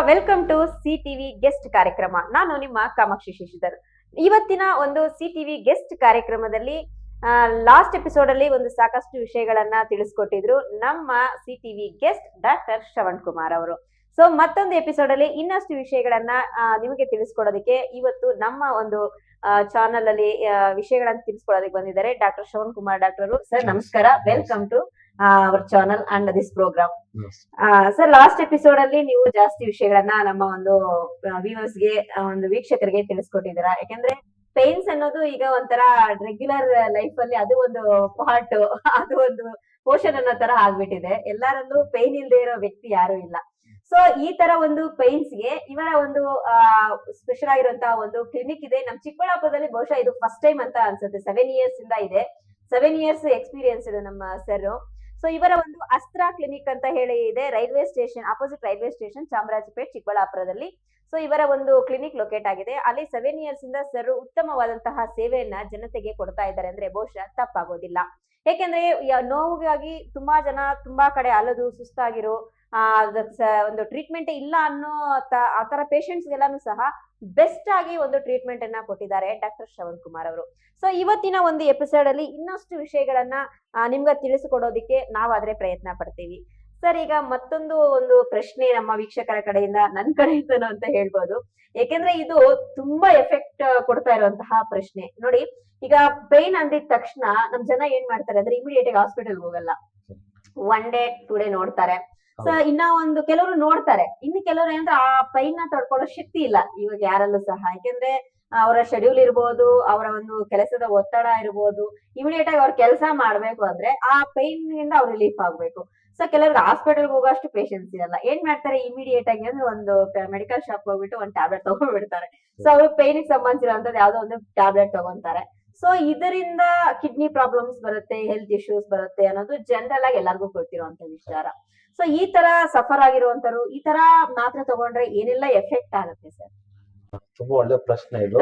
Welcome to CTV guest ಕಾರ್ಯಕ್ರಮ. ನಾನು ನಿಮ್ಮ ಕಾಮಾಕ್ಷಿ ಶಶಿಧರ್. ಇವತ್ತಿನ ಒಂದು ಸಿಟಿವಿ ಗೆಸ್ಟ್ ಕಾರ್ಯಕ್ರಮದಲ್ಲಿ ಲಾಸ್ಟ್ ಎಪಿಸೋಡ್ ಅಲ್ಲಿ ಒಂದು ಸಾಕಷ್ಟು ವಿಷಯಗಳನ್ನ ತಿಳಿಸ್ಕೊಟ್ಟಿದ್ರು ನಮ್ಮ CTV guest doctor Shravan Kumar ಅವರು. ಸೊ ಮತ್ತೊಂದು ಎಪಿಸೋಡ್ ಅಲ್ಲಿ ಇನ್ನಷ್ಟು ವಿಷಯಗಳನ್ನ ನಿಮಗೆ ತಿಳಿಸ್ಕೊಡೋದಕ್ಕೆ ಇವತ್ತು ನಮ್ಮ ಒಂದು ಚಾನಲ್ ಅಲ್ಲಿ ವಿಷಯಗಳನ್ನ ತಿಳಿಸ್ಕೊಡೋದಕ್ಕೆ ಬಂದಿದ್ದಾರೆ ಡಾಕ್ಟರ್ ಶ್ರವಣ್ ಕುಮಾರ್ ಡಾಕ್ಟರ್ ಅವರು. ಸರ್ ನಮಸ್ಕಾರ, welcome to our channel and this program. Sir last episode ಅಲ್ಲಿ ನೀವು ಜಾಸ್ತಿ ವಿಷಯಗಳನ್ನ ನಮ್ಮ ಒಂದು ವ್ಯೂವರ್ಸ್ ಗೆ ಒಂದು ವೀಕ್ಷಕರಿಗೆ ತಿಳಿಸ್ಕೊಟ್ಟಿದ್ದೀರಾ. ಯಾಕಂದ್ರೆ ಪೇನ್ಸ್ ಅನ್ನೋದು ಈಗ ಒಂಥರ ರೆಗ್ಯುಲರ್ ಲೈಫ್ ಅಲ್ಲಿ ಅದು ಒಂದು ಪಾರ್ಟ್, ಅದು ಒಂದು ಪೋರ್ಷನ್ ಅನ್ನೋ ತರ ಆಗ್ಬಿಟ್ಟಿದೆ. ಎಲ್ಲರಲ್ಲೂ ಪೇನ್ ಇಲ್ಲದೆ ಇರೋ ವ್ಯಕ್ತಿ ಯಾರು ಇಲ್ಲ. ಸೊ ಈ ತರ ಒಂದು ಪೈನ್ಸ್ ಗೆ ಇವರ ಒಂದು ಸ್ಪೆಷಲ್ ಆಗಿರುವಂತಹ ಒಂದು ಕ್ಲಿನಿಕ್ ಇದೆ ನಮ್ಮ ಚಿಕ್ಕಬಳ್ಳಾಪುರದಲ್ಲಿ. ಬಹುಶಃ ಇದು ಫಸ್ಟ್ ಟೈಮ್ ಅಂತ ಅನ್ಸುತ್ತೆ. 7 years ಇಂದ ಇದೆ. 7 years ಎಕ್ಸ್ಪೀರಿಯನ್ಸ್ ಇದೆ ನಮ್ಮ ಸರ್. ಸೊ ಇವರ ಒಂದು ಅಸ್ತ್ರ ಕ್ಲಿನಿಕ್ ಅಂತ ಹೇಳಿ ಇದೆ, railway station opposite railway station, Chamarajpet, ಚಿಕ್ಕಬಳ್ಳಾಪುರದಲ್ಲಿ. ಸೊ ಇವರ ಒಂದು ಕ್ಲಿನಿಕ್ ಲೊಕೇಟ್ ಆಗಿದೆ ಅಲ್ಲಿ. 7 years ಇಂದ ಸರ್ ಉತ್ತಮವಾದಂತಹ ಸೇವೆಯನ್ನ ಜನತೆಗೆ ಕೊಡ್ತಾ ಇದ್ದಾರೆ ಅಂದ್ರೆ ಬಹುಶಃ ತಪ್ಪಾಗೋದಿಲ್ಲ. ಯಾಕೆಂದ್ರೆ ನೋವಿಗಾಗಿ ತುಂಬಾ ಜನ ತುಂಬಾ ಕಡೆ ಅಲದು ಸುಸ್ತಾಗಿರೋ ಒಂದು ಟ್ರೀಟ್ಮೆಂಟ್ ಇಲ್ಲ ಅನ್ನೋ ಆತರ ಪೇಷಂಟ್ಸ್ ಗೆಲ್ಲಾನು ಸಹ ಬೆಸ್ಟ್ ಆಗಿ ಒಂದು ಟ್ರೀಟ್ಮೆಂಟ್ ಅನ್ನ ಕೊಟ್ಟಿದ್ದಾರೆ ಡಾಕ್ಟರ್ ಶ್ರವಣ್ ಕುಮಾರ್ ಅವರು. ಸೊ ಇವತ್ತಿನ ಒಂದು ಎಪಿಸೋಡ್ ಅಲ್ಲಿ ಇನ್ನಷ್ಟು ವಿಷಯಗಳನ್ನ ನಿಮ್ಗೆ ತಿಳಿಸಿಕೊಡೋದಿಕ್ಕೆ ನಾವಾದ್ರೆ ಪ್ರಯತ್ನ ಪಡ್ತೀವಿ. ಸರ್, ಈಗ ಮತ್ತೊಂದು ಒಂದು ಪ್ರಶ್ನೆ ನಮ್ಮ ವೀಕ್ಷಕರ ಕಡೆಯಿಂದ, ನನ್ನ ಕಡೆಯಿಂದನೂ ಅಂತ ಹೇಳ್ಬೋದು. ಯಾಕೆಂದ್ರೆ ಇದು ತುಂಬಾ ಎಫೆಕ್ಟ್ ಕೊಡ್ತಾ ಇರುವಂತಹ ಪ್ರಶ್ನೆ. ನೋಡಿ, ಈಗ ಪೈನ್ ಅಂದಿದ ತಕ್ಷಣ ನಮ್ ಜನ ಏನ್ ಮಾಡ್ತಾರೆ ಅಂದ್ರೆ ಇಮಿಡಿಯೇಟ್ ಆಗಿ ಹಾಸ್ಪಿಟಲ್ ಹೋಗಲ್ಲ. 1 day 2 day ನೋಡ್ತಾರೆ. ಸೊ ಇನ್ನ ಒಂದು ಕೆಲವರು ನೋಡ್ತಾರೆ, ಇನ್ನು ಕೆಲವರು ಏನಂದ್ರೆ ಆ ಪೈನ್ ನ ತಡ್ಕೊಳ್ಳೋ ಶಕ್ತಿ ಇಲ್ಲ ಇವಾಗ ಯಾರಲ್ಲೂ ಸಹ. ಯಾಕೆಂದ್ರೆ ಅವರ ಶೆಡ್ಯೂಲ್ ಇರ್ಬೋದು, ಅವರ ಒಂದು ಕೆಲಸದ ಒತ್ತಡ ಇರ್ಬೋದು. ಇಮಿಡಿಯೇಟ್ ಆಗಿ ಅವ್ರ ಕೆಲಸ ಮಾಡ್ಬೇಕು ಅಂದ್ರೆ ಆ ಪೈನ್ ನಿಂದ ಅವ್ರು ರಿಲೀಫ್ ಆಗ್ಬೇಕು. ಸೊ ಕೆಲವ್ರಿಗೆ ಹಾಸ್ಪಿಟಲ್ ಹೋಗೋಷ್ಟು ಪೇಷನ್ಸ್ ಇರಲ್ಲ. ಏನ್ ಮಾಡ್ತಾರೆ, ಇಮಿಡಿಯೇಟ್ ಆಗಿ ಅಂದ್ರೆ ಒಂದು ಮೆಡಿಕಲ್ ಶಾಪ್ ಹೋಗ್ಬಿಟ್ಟು ಒಂದು ಟ್ಯಾಬ್ಲೆಟ್ ತಗೊಂಡ್ಬಿಡ್ತಾರೆ. ಸೊ ಅವ್ರು ಪೈನ್ ಸಂಬಂಧಿಸಿರುವಂತದ್ದು ಯಾವ್ದೋ ಒಂದು ಟ್ಯಾಬ್ಲೆಟ್ ತಗೊಂತಾರೆ. ಸೊ ಇದರಿಂದ ಕಿಡ್ನಿ ಪ್ರಾಬ್ಲಮ್ಸ್ ಬರುತ್ತೆ, ಹೆಲ್ತ್ ಇಶ್ಯೂಸ್ ಬರುತ್ತೆ ಅನ್ನೋದು ಜನರಲ್ ಆಗಿ ಎಲ್ಲರಿಗೂ ಗೊತ್ತಿರುವಂತ ವಿಚಾರ. ಸೊ ಈ ತರ ಸಫರ್ ಆಗಿರುವಂತರು ಈ ತರ ಮಾತ್ರ ತಗೊಂಡ್ರೆ ಏನೆಲ್ಲ ಎಫೆಕ್ಟ್ ಆಗುತ್ತೆ ಸರ್? ತುಂಬಾ ಒಳ್ಳೆ ಪ್ರಶ್ನೆ ಇದು.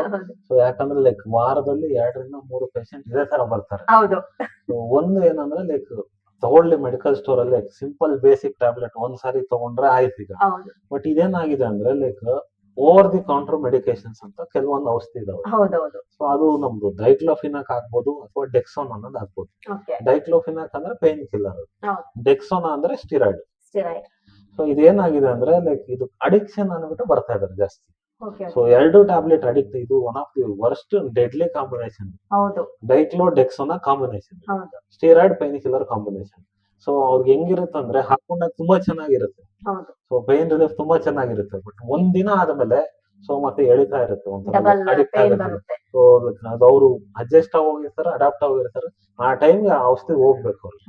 ಸೊ ಯಾಕಂದ್ರೆ ಲೈಕ್ ವಾರದಲ್ಲಿ 2 ರಿಂದ 3 ಪೇಷಂಟ್ ಇದೇ ತರ ಬರ್ತಾರೆ. ಹೌದು. ಒಂದು ಏನಂದ್ರೆ ಲೈಕ್ ತಗೊಳ್ಳಿ ಮೆಡಿಕಲ್ ಸ್ಟೋರ್ ಅಲ್ಲಿ ಸಿಂಪಲ್ ಬೇಸಿಕ್ ಟ್ಯಾಬ್ಲೆಟ್ ಒಂದ್ಸಾರಿ ತಗೊಂಡ್ರೆ ಆಯ್ತು ಈಗ. ಬಟ್ ಇದೇನಾಗಿದೆ ಅಂದ್ರೆ like over the counter medications ಅಂತ ಕೆಲವೊಂದು ಔಷಧಿ ಇದಾವೆ. ಸೊ ಅದು ನಮ್ದು ಡೈಕ್ಲೋಫಿನಾಕ್ ಆಗ್ಬೋದು ಅಥವಾ ಡೆಕ್ಸೋನ್ ಅನ್ನೋದು ಆಗ್ಬೋದು. ಡೈಕ್ಲೋಫಿನಾಕ್ ಅಂದ್ರೆ ಪೈನ್ ಕಿಲ್ಲರ್, ಡೆಕ್ಸೋನಾ ಅಂದ್ರೆ ಸ್ಟಿರಾಯ್ಡ್. ಸೊ ಇದೇನಾಗಿದೆ ಅಂದ್ರೆ ಲೈಕ್ ಇದು ಅಡಿಕ್ಷನ್ ಅನ್ಬಿಟ್ಟು ಬರ್ತಾ ಇದಾರೆ ಜಾಸ್ತಿ. ಸೊ 2 ಟ್ಯಾಬ್ಲೆಟ್ ಅಡಿಕ್ಟ್, ಇದು one of the worst deadly combination. Diclo dexona combination, steroid painkiller combination. So ಅವ್ರಿಗೆ ಹೆಂಗಿರುತ್ತೆ ಅಂದ್ರೆ ಹಾಕೊಂಡಾಗ ತುಂಬಾ ಚೆನ್ನಾಗಿರುತ್ತೆ. ಸೊ ಪೈನ್ ರಿಲೀಫ್ ತುಂಬಾ ಚೆನ್ನಾಗಿರುತ್ತೆ. ಬಟ್ ಒಂದ್ ದಿನ ಆದ್ಮೇಲೆ ಸೊ ಮತ್ತೆ ಎಳಿತಾ ಇರುತ್ತೆ, ಒಂಥರ ಅಡಿಕ್ಟ್ ಆಗುತ್ತೆ. ಸೊ ಅದು ಅವರು ಅಡ್ಜಸ್ಟ್ ಆಗೋಗಿರ್ತಾರೆ, ಅಡಾಪ್ಟ್ ಆಗೋಗಿರ್ತಾರೆ. ಆ ಟೈಮ್ಗೆ ಔಷಧಿ ಹೋಗ್ಬೇಕು ಅವ್ರು.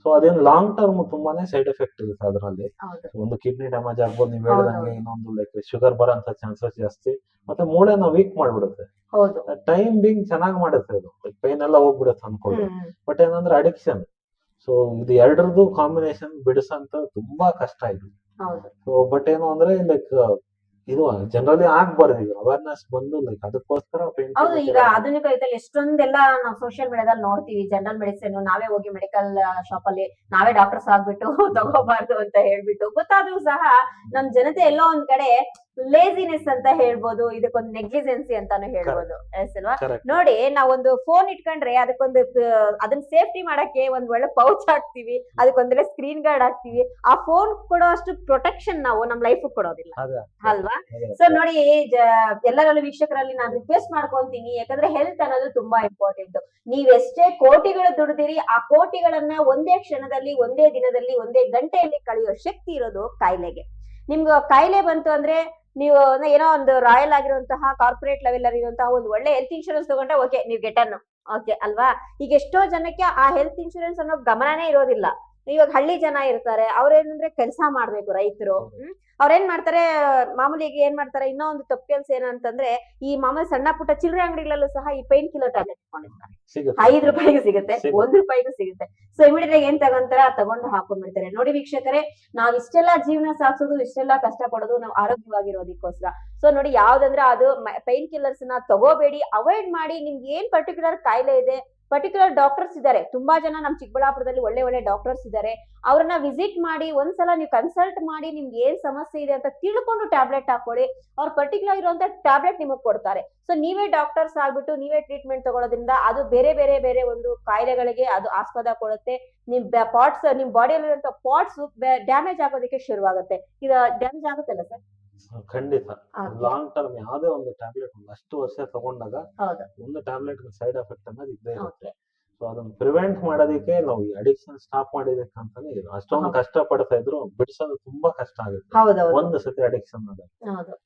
ಸೊ ಅದೇನ್ ಲಾಂಗ್ ಟರ್ಮ್ ತುಂಬಾನೇ ಸೈಡ್ ಎಫೆಕ್ಟ್ ಇರುತ್ತೆ ಅದರಲ್ಲಿ. ಒಂದು ಕಿಡ್ನಿ ಡ್ಯಾಮೇಜ್ ಆಗ್ಬೋದು, ನೀವ್ ಹೇಳ್ದಂಗೆ. ಇನ್ನೊಂದು ಲೈಕ್ ಶುಗರ್ ಬರೋಂತ ಚಾನ್ಸಸ್ ಜಾಸ್ತಿ. ಮತ್ತೆ ಮೂಳೆನ ವೀಕ್ ಮಾಡ್ಬಿಡುತ್ತೆ. ಟೈಮ್ ಬಿಂಗ್ ಚೆನ್ನಾಗ್ ಮಾಡುತ್ತೆ ಅದು, ಪೈನ್ ಎಲ್ಲ ಹೋಗ್ಬಿಡುತ್ತೆ ಅನ್ಕೊಳ್ಳಿ. ಬಟ್ ಏನಂದ್ರೆ ಅಡಿಕ್ಷನ್. ಸೊ ಇದು ಎರಡರದ್ದು ಕಾಂಬಿನೇಷನ್ ಬಿಡಿಸಂತ ತುಂಬಾ ಕಷ್ಟ ಇದು. ಸೊ ಬಟ್ ಏನು ಅಂದ್ರೆ ಲೈಕ್ ಇದು ಜನರಲಿ ಆಗ್ಬಾರ್ದು. ಈಗ ಅವೇರ್ನೆಸ್ ಬಂದು ಲೈಕ್ ಅದಕ್ಕೋಸ್ಕರ ಹೌದು. ಈಗ ಆಧುನಿಕ ಯುಗದಲ್ಲಿ ಎಷ್ಟೊಂದೆಲ್ಲ ನಾವು ಸೋಷಿಯಲ್ ಮೀಡಿಯಾದಲ್ಲಿ ನೋಡ್ತೀವಿ. ಜನರಲ್ ಮೆಡಿಸಿನ್ ನಾವೇ ಹೋಗಿ ಮೆಡಿಕಲ್ ಶಾಪ್ ಅಲ್ಲಿ ನಾವೇ ಡಾಕ್ಟರ್ಸ್ ಆಗ್ಬಿಟ್ಟು ತಗೋಬಾರ್ದು ಅಂತ ಹೇಳ್ಬಿಟ್ಟು ಗೊತ್ತಾದ್ರೂ ಸಹ ನಮ್ ಜನತೆ ಎಲ್ಲೋ ಒಂದ್ ಕಡೆ ಲೇಸಿನೆಸ್ ಅಂತ ಹೇಳ್ಬೋದು, ಇದಕ್ಕೊಂದು ನೆಗ್ಲಿಜೆನ್ಸಿ ಅಂತಾನು ಹೇಳ್ಬೋದು ಅಲ್ವಾ. ನೋಡಿ, ನಾವೊಂದು ಫೋನ್ ಇಟ್ಕೊಂಡ್ರೆ ಅದಕ್ಕೊಂದು ಅದನ್ನ ಸೇಫ್ಟಿ ಮಾಡಕ್ಕೆ ಒಂದ್ ಒಳ್ಳೆ ಪೌಚ್ ಹಾಕ್ತಿವಿ, ಅದಕ್ಕೊಂದೊಳ್ಳೆ ಸ್ಕ್ರೀನ್ ಗಾರ್ಡ್ ಹಾಕ್ತಿವಿ. ಆ ಫೋನ್ ಕೊಡೋ ಅಷ್ಟು ಪ್ರೊಟೆಕ್ಷನ್ ನಾವು ನಮ್ ಲೈಫ್ ಕೊಡೋದಿಲ್ಲ ಅಲ್ವಾ. ಸೊ ನೋಡಿ, ಎಲ್ಲರಲ್ಲೂ ವೀಕ್ಷಕರಲ್ಲಿ ನಾನು ರಿಕ್ವೆಸ್ಟ್ ಮಾಡ್ಕೊಂತೀನಿ, ಯಾಕಂದ್ರೆ ಹೆಲ್ತ್ ಅನ್ನೋದು ತುಂಬಾ ಇಂಪಾರ್ಟೆಂಟ್. ನೀವ್ ಎಷ್ಟೇ ಕೋಟಿಗಳು ದುಡ್ದಿರಿ, ಆ ಕೋಟಿಗಳನ್ನ ಒಂದೇ ಕ್ಷಣದಲ್ಲಿ, ಒಂದೇ ದಿನದಲ್ಲಿ, ಒಂದೇ ಗಂಟೆಯಲ್ಲಿ ಕಳೆಯೋ ಶಕ್ತಿ ಇರೋದು ಕಾಯಿಲೆಗೆ. ನಿಮ್ಗೆ ಕಾಯಿಲೆ ಬಂತು ಅಂದ್ರೆ ನೀವು ಏನೋ ಒಂದು ರಾಯಲ್ ಆಗಿರುವಂತಹ ಕಾರ್ಪೊರೇಟ್ ಲೆವೆಲ್ ಅಲ್ಲಿ ಇರುವಂತಹ ಒಂದು ಒಳ್ಳೆ ಹೆಲ್ತ್ ಇನ್ಶೂರೆನ್ಸ್ ತಗೊಂಡ್ರೆ ಓಕೆ, ನೀವು ಗೆಟನ್ ಓಕೆ ಅಲ್ವಾ. ಈಗ ಎಷ್ಟೋ ಜನಕ್ಕೆ ಆ ಹೆಲ್ತ್ ಇನ್ಶೂರೆನ್ಸ್ ಅನ್ನೋ ಗಮನನೇ ಇರೋದಿಲ್ಲ. ಇವಾಗ ಹಳ್ಳಿ ಜನ ಇರ್ತಾರೆ, ಅವ್ರೇನಂದ್ರೆ ಕೆಲಸ ಮಾಡ್ಬೇಕು, ರೈತರು. ಅವ್ರೇನ್ ಮಾಡ್ತಾರೆ, ಮಾಮೂಲಿಗೆ ಏನ್ ಮಾಡ್ತಾರೆ, ಇನ್ನೂ ಒಂದು ತಪ್ಪು ಕೆಲಸ ಏನಂತಂದ್ರೆ ಈ ಮಾಮೂಲಿ ಸಣ್ಣ ಪುಟ್ಟ ಚಿಲ್ಲರೆ ಅಂಗಡಿಗಳಲ್ಲೂ ಸಹ ಈ ಪೈನ್ ಕಿಲ್ಲರ್ ಟ್ಯಾಬ್ಲೆಟ್ ಇಟ್ಕೊಂಡಿರ್ತಾರೆ. 5 ರೂಪಾಯಿಗೂ ಸಿಗುತ್ತೆ, 1 ರೂಪಾಯಿಗೂ ಸಿಗುತ್ತೆ. ಸೊ ಇಮಿಡಿಯೇಟ್ ಆಗಿ ಏನ್ ತಗೊಂತಾರೆ, ತಗೊಂಡು ಹಾಕೊಂಡ್ಬಿಡ್ತಾರೆ. ನೋಡಿ ವೀಕ್ಷಕರೇ, ನಾವ್ ಇಷ್ಟೆಲ್ಲಾ ಜೀವನ ಸಾಗಿಸೋದು, ಇಷ್ಟೆಲ್ಲಾ ಕಷ್ಟ ಪಡೋದು ನಾವು ಆರೋಗ್ಯವಾಗಿರೋದಕ್ಕೋಸ್ಕರ. ಸೊ ನೋಡಿ, ಯಾವ್ದಂದ್ರೆ ಅದು ಪೈನ್ ಕಿಲ್ಲರ್ಸ್ ನ ತಗೋಬೇಡಿ, ಅವಾಯ್ಡ್ ಮಾಡಿ. ನಿಮ್ಗೆ ಏನ್ ಪರ್ಟಿಕ್ಯುಲರ್ ಕಾಯಿಲೆ ಇದೆ ಪರ್ಟಿಕ್ಯುಲರ್ ಡಾಕ್ಟರ್ಸ್ ಇದ್ದಾರೆ, ತುಂಬಾ ಜನ ನಮ್ ಚಿಕ್ಕಬಳ್ಳಾಪುರದಲ್ಲಿ ಒಳ್ಳೆ ಒಳ್ಳೆ ಡಾಕ್ಟರ್ಸ್ ಇದ್ದಾರೆ. ಅವ್ರನ್ನ ವಿಸಿಟ್ ಮಾಡಿ ಒಂದ್ಸಲ ನೀವು ಕನ್ಸಲ್ಟ್ ಮಾಡಿ ನಿಮ್ಗೆ ಏನ್ ಸಮಸ್ಯೆ ಇದೆ ಅಂತ ತಿಳ್ಕೊಂಡು ಟ್ಯಾಬ್ಲೆಟ್ ಹಾಕೊಳ್ಳಿ. ಅವ್ರು ಪರ್ಟಿಕ್ಯುಲರ್ ಇರುವಂತ ಟ್ಯಾಬ್ಲೆಟ್ ನಿಮಗೆ ಕೊಡ್ತಾರೆ. ಸೊ ನೀವೇ ಡಾಕ್ಟರ್ಸ್ ಆಗ್ಬಿಟ್ಟು ನೀವೇ ಟ್ರೀಟ್ಮೆಂಟ್ ತಗೊಳ್ಳೋದ್ರಿಂದ ಅದು ಬೇರೆ ಬೇರೆ ಬೇರೆ ಒಂದು ಕಾಯಿಲೆಗಳಿಗೆ ಅದು ಆಸ್ಪದ ಕೊಡುತ್ತೆ. ನಿಮ್ ಪಾರ್ಟ್ಸ್, ನಿಮ್ ಬಾಡಿಯಲ್ಲಿರುವಂತ ಪಾರ್ಟ್ಸ್ ಡ್ಯಾಮೇಜ್ ಆಗೋದಕ್ಕೆ ಶುರುವಾಗುತ್ತೆ. ಇದು ಡ್ಯಾಮೇಜ್ ಆಗುತ್ತಲ್ಲ ಸರ್? ಖಂಡಿತ. ಲಾಂಗ್ ಟರ್ಮ್ ಯಾವ್ದೇ ಒಂದು ಟ್ಯಾಬ್ಲೆಟ್ ಅಷ್ಟು ವರ್ಷ ತಗೊಂಡಾಗ ಒಂದು ಟ್ಯಾಬ್ಲೆಟ್ ಸೈಡ್ ಎಫೆಕ್ಟ್ ಅನ್ನೋದು ಇದ್ದೇ ಇರುತ್ತೆ. ಸೊ ಅದನ್ನ ಪ್ರಿವೆಂಟ್ ಮಾಡೋದಕ್ಕೆ ನಾವು ಈ ಅಡಿಕ್ಷನ್ ಸ್ಟಾಪ್ ಮಾಡಿದಕ್ಕೆ ಅಂತಾನೆ ಇದು ಅಷ್ಟೊಂದು ಕಷ್ಟ ಪಡ್ತಾ ಇದ್ರು ಬಿಡಿಸೋದು ತುಂಬಾ ಕಷ್ಟ ಆಗುತ್ತೆ ಒಂದು ಸತಿ ಅಡಿಕ್ಷನ್ ಹೌದು.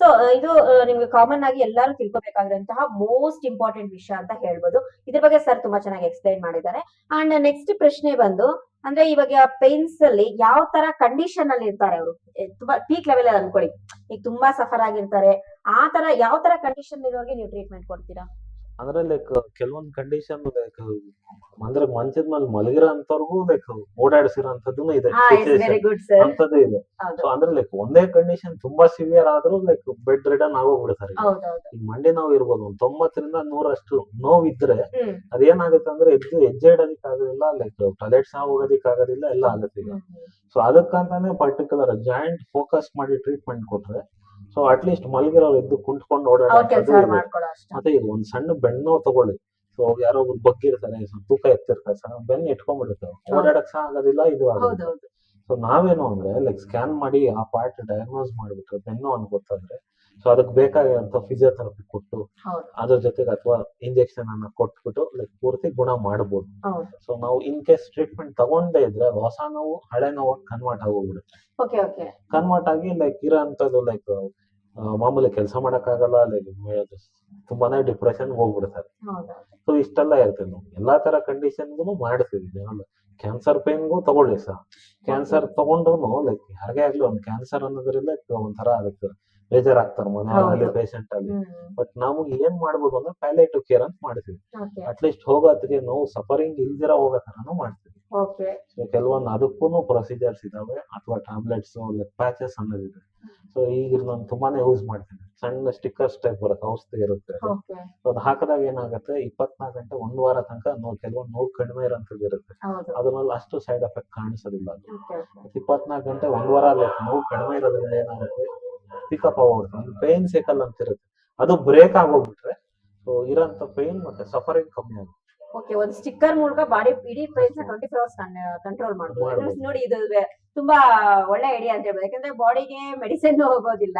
ಸೊ ಇದು ನಿಮ್ಗೆ ಕಾಮನ್ ಆಗಿ ಎಲ್ಲರೂ ತಿಳ್ಕೊಬೇಕಾಗಿರುವಂತಹ ಮೋಸ್ಟ್ ಇಂಪಾರ್ಟೆಂಟ್ ವಿಷಯ ಅಂತ ಹೇಳ್ಬೋದು. ಇದ್ರ ಬಗ್ಗೆ ಸರ್ ತುಂಬಾ ಚೆನ್ನಾಗಿ ಎಕ್ಸ್ಪ್ಲೈನ್ ಮಾಡಿದ್ದಾರೆ. ಅಂಡ್ ನೆಕ್ಸ್ಟ್ ಪ್ರಶ್ನೆ ಬಂದು, ಅಂದ್ರೆ ಇವಾಗ ಪೇನ್ಸ್ ಅಲ್ಲಿ ಯಾವ ತರ ಕಂಡೀಷನ್ ಅಲ್ಲಿ ಇರ್ತಾರೆ ಅವರು? ತುಂಬಾ ಪೀಕ್ ಲೆವೆಲ್ ಅಲ್ಲಿ ಅನ್ಕೊಳ್ಳಿ, ಈಗ ತುಂಬಾ ಸಫರ್ ಆಗಿರ್ತಾರೆ, ಆ ತರ ಯಾವ ತರ ಕಂಡೀಷನ್ ಇರೋರಿಗೆ ನೀವು ಟ್ರೀಟ್ಮೆಂಟ್ ಕೊಡ್ತೀರಾ? ಅಂದ್ರೆ ಲೈಕ್ ಕೆಲವೊಂದ್ ಕಂಡೀಷನ್ ಲೈಕ್ ಅಂದ್ರೆ ಮಂಚದ ಮೇಲೆ ಮಲಗಿರೋ ಅಂತವ್ರಿಗೂ ಲೈಕ್ ಓಡಾಡಿಸಿರೋಂಥದ್ದು ಇದೆ, ಅಂತದೇ ಇದೆ. ಸೊ ಅಂದ್ರೆ ಲೈಕ್ ಒಂದೇ ಕಂಡೀಷನ್ ತುಂಬಾ ಸಿವಿಯರ್ ಆದ್ರೂ ಲೈಕ್ ಬೆಡ್ ರಿಡನ್ ಆಗೋಗ್ಬಿಡ್ತಾರೆ. ಈ ಮಂಡಿ ನೋವು ಇರ್ಬೋದು, 90ರಿಂದ 100 ನೋವಿದ್ರೆ ಅದೇನಾಗುತ್ತೆ ಅಂದ್ರೆ ಹೆಜ್ಜೆ ಇಡೋದಿಕ್ ಆಗೋದಿಲ್ಲ, ಲೈಕ್ ಟಾಯ್ಲೆಟ್ ಸಹ ಹೋಗೋದಿಕ್ ಆಗೋದಿಲ್ಲ, ಎಲ್ಲ ಆಗುತ್ತೆ ಈಗ. ಸೊ ಅದಕ್ಕಂತಾನೆ ಪರ್ಟಿಕ್ಯುಲರ್ ಜಾಯಿಂಟ್ ಫೋಕಸ್ ಮಾಡಿ ಟ್ರೀಟ್ಮೆಂಟ್ ಕೊಟ್ರೆ ಸೊ ಅಟ್ಲೀಸ್ಟ್ ಮಲಗಿರೋರು ಎದ್ದು ಕುಂತ್ಕೊಂಡು ಓಡಾಡೋದು. ಮತ್ತೆ ಈಗ ಒಂದ್ ಸಣ್ಣ ಬೆನ್ನು ತಗೊಳ್ಳಿ, ಸೊ ಯಾರೋ ಬಗ್ಗಿರ್ತಾರೆ, ತೂಕ ಎತ್ತಿರ್ತಾರೆ, ಸಹ ಬೆನ್ನು ಇಟ್ಕೊಂಡ್ಬಿಡುತ್ತೆ, ಓಡಾಡಕ್ ಸಹ ಆಗೋದಿಲ್ಲ, ಇದು ಆಗೋದಿಲ್ಲ. ಸೊ ನಾವೇನು ಅಂದ್ರೆ ಲೈಕ್ ಸ್ಕ್ಯಾನ್ ಮಾಡಿ ಆ ಪಾರ್ಟ್ ಡಯಾಗ್ನೋಸ್ ಮಾಡ್ಬಿಟ್ರೆ ಬೆನ್ನು ಅನ್ಕೊತಾದ್ರೆ ಸೊ ಅದಕ್ಕೆ ಬೇಕಾಗಿರುವಂತ ಫಿಸಿಯೋಥೆರಪಿ ಕೊಟ್ಟು ಅದ್ರ ಜೊತೆಗೆ ಅಥವಾ ಇಂಜೆಕ್ಷನ್ ಅನ್ನ ಕೊಟ್ಬಿಟ್ಟು ಲೈಕ್ ಪೂರ್ತಿ ಗುಣ ಮಾಡಬಹುದು. ಸೊ ನಾವು ಇನ್ ಕೇಸ್ ಟ್ರೀಟ್ಮೆಂಟ್ ತಗೊಂಡೇ ಇದ್ರೆ ಹೊಸ ನೋವು ಹಳೆ ನೋವು ಕನ್ವರ್ಟ್ ಆಗೋಗ್ಬಿಡುತ್ತೆ. ಕನ್ವರ್ಟ್ ಆಗಿ ಲೈಕ್ ಇರೋಂಥದ್ದು ಲೈಕ್ ಮಾಮೂಲಿ ಕೆಲಸ ಮಾಡಕ್ ಆಗಲ್ಲ, ಲೈಕ್ ತುಂಬಾನೇ ಡಿಪ್ರೆಷನ್ ಹೋಗ್ಬಿಡ್ತಾರೆ. ಸೊ ಇಷ್ಟೆಲ್ಲ ಇರ್ತದೆ. ನಾವು ಎಲ್ಲಾ ತರ ಕಂಡೀಷನ್ಗೂ ಮಾಡ್ತೀವಿ. ಕ್ಯಾನ್ಸರ್ ಪೇನ್ಗೂ ತಗೊಳ್ಳಿ ಸರ್, ಕ್ಯಾನ್ಸರ್ ತಗೊಂಡ್ರು ಲೈಕ್ ಹಾಗೆ ಆಗ್ಲಿ ಒಂದ್ ಕ್ಯಾನ್ಸರ್ ಅನ್ನೋದ್ರಿಂದ ಒಂಥರ ಅದಕ್ಕೆ ಬೇಜಾರಾಗ್ತಾರೆ ಮನೆಯಲ್ಲಿ ಪೇಷಂಟ್ ಅಲ್ಲಿ. ಬಟ್ ನಾವು ಏನ್ ಮಾಡ್ಬೋದು ಅಂದ್ರೆ ಪ್ಯಾಲೇಟಿವ್ ಕೇರ್ ಅಂತ ಮಾಡ್ತೀವಿ. ಅಟ್ಲೀಸ್ಟ್ ಹೋಗೋತ್ತಿಗೆ ನೋವು ಸಫರಿಂಗ್ ಇಲ್ದಿರ ಹೋಗೋ ತರಾನು ಮಾಡ್ತೀವಿ. ಸೊ ಕೆಲವೊಂದು ಅದಕ್ಕೂ ಪ್ರೊಸೀಜರ್ಸ್ ಇದಾವೆ, ಅಥವಾ ಟ್ಯಾಬ್ಲೆಟ್ಸ್ ಲೈಕ್ ಪ್ಯಾಚಸ್ ಅನ್ನೋದಿದೆ. ಸೊ ಈಗ ನಾನು ತುಂಬಾನೇ ಯೂಸ್ ಮಾಡ್ತೀನಿ. ಸಣ್ಣ ಸ್ಟಿಕ್ಕರ್ಸ್ ಟೈಪ್ ಬರುತ್ತೆ, ಔಷಧಿ ಇರುತ್ತೆ. ಸೊ ಅದು ಹಾಕಿದಾಗ ಏನಾಗುತ್ತೆ, 24 ಗಂಟೆ 1 ವಾರ ತನಕ ಕೆಲವೊಂದು ನೋವು ಕಡಿಮೆ ಇರೋಂಥದ್ದು ಇರುತ್ತೆ. ಅದ್ರಲ್ಲಿ ಅಷ್ಟು ಸೈಡ್ ಎಫೆಕ್ಟ್ ಕಾಣಿಸೋದಿಲ್ಲ. 24 ಗಂಟೆ 1 ವಾರ ನೋವು ಕಡಿಮೆ ಇರೋದ್ರಿಂದ ಏನಾಗುತ್ತೆ, ಪಿಕಪ್ ಆಗೋಗುತ್ತೆ. ಪೇನ್ ಸೈಕಲ್ ಅಂತ ಇರುತ್ತೆ, ಅದು ಬ್ರೇಕ್ ಆಗೋಗ್ಬಿಟ್ರೆ ಸೊ ಇರೋಂಥ ಪೇನ್ ಮತ್ತೆ ಸಫರಿಂಗ್ ಕಮ್ಮಿ ಆಗುತ್ತೆ. ಒಂದು ಸ್ಟಿಕ್ಕರ್ ಮೂಲಕ ಬಾಡಿ ಇಡೀ ಪೇನ್ಸ್ 24 hours ಕಂಟ್ರೋಲ್ ಮಾಡ್ಬೋದು. ನೋಡಿ, ಇದು ತುಂಬಾ ಒಳ್ಳೆ ಐಡಿಯಾ ಅಂತ ಹೇಳ್ಬೋದು. ಯಾಕಂದ್ರೆ ಬಾಡಿಗೆ ಮೆಡಿಸಿನ್ ಹೋಗೋದಿಲ್ಲ,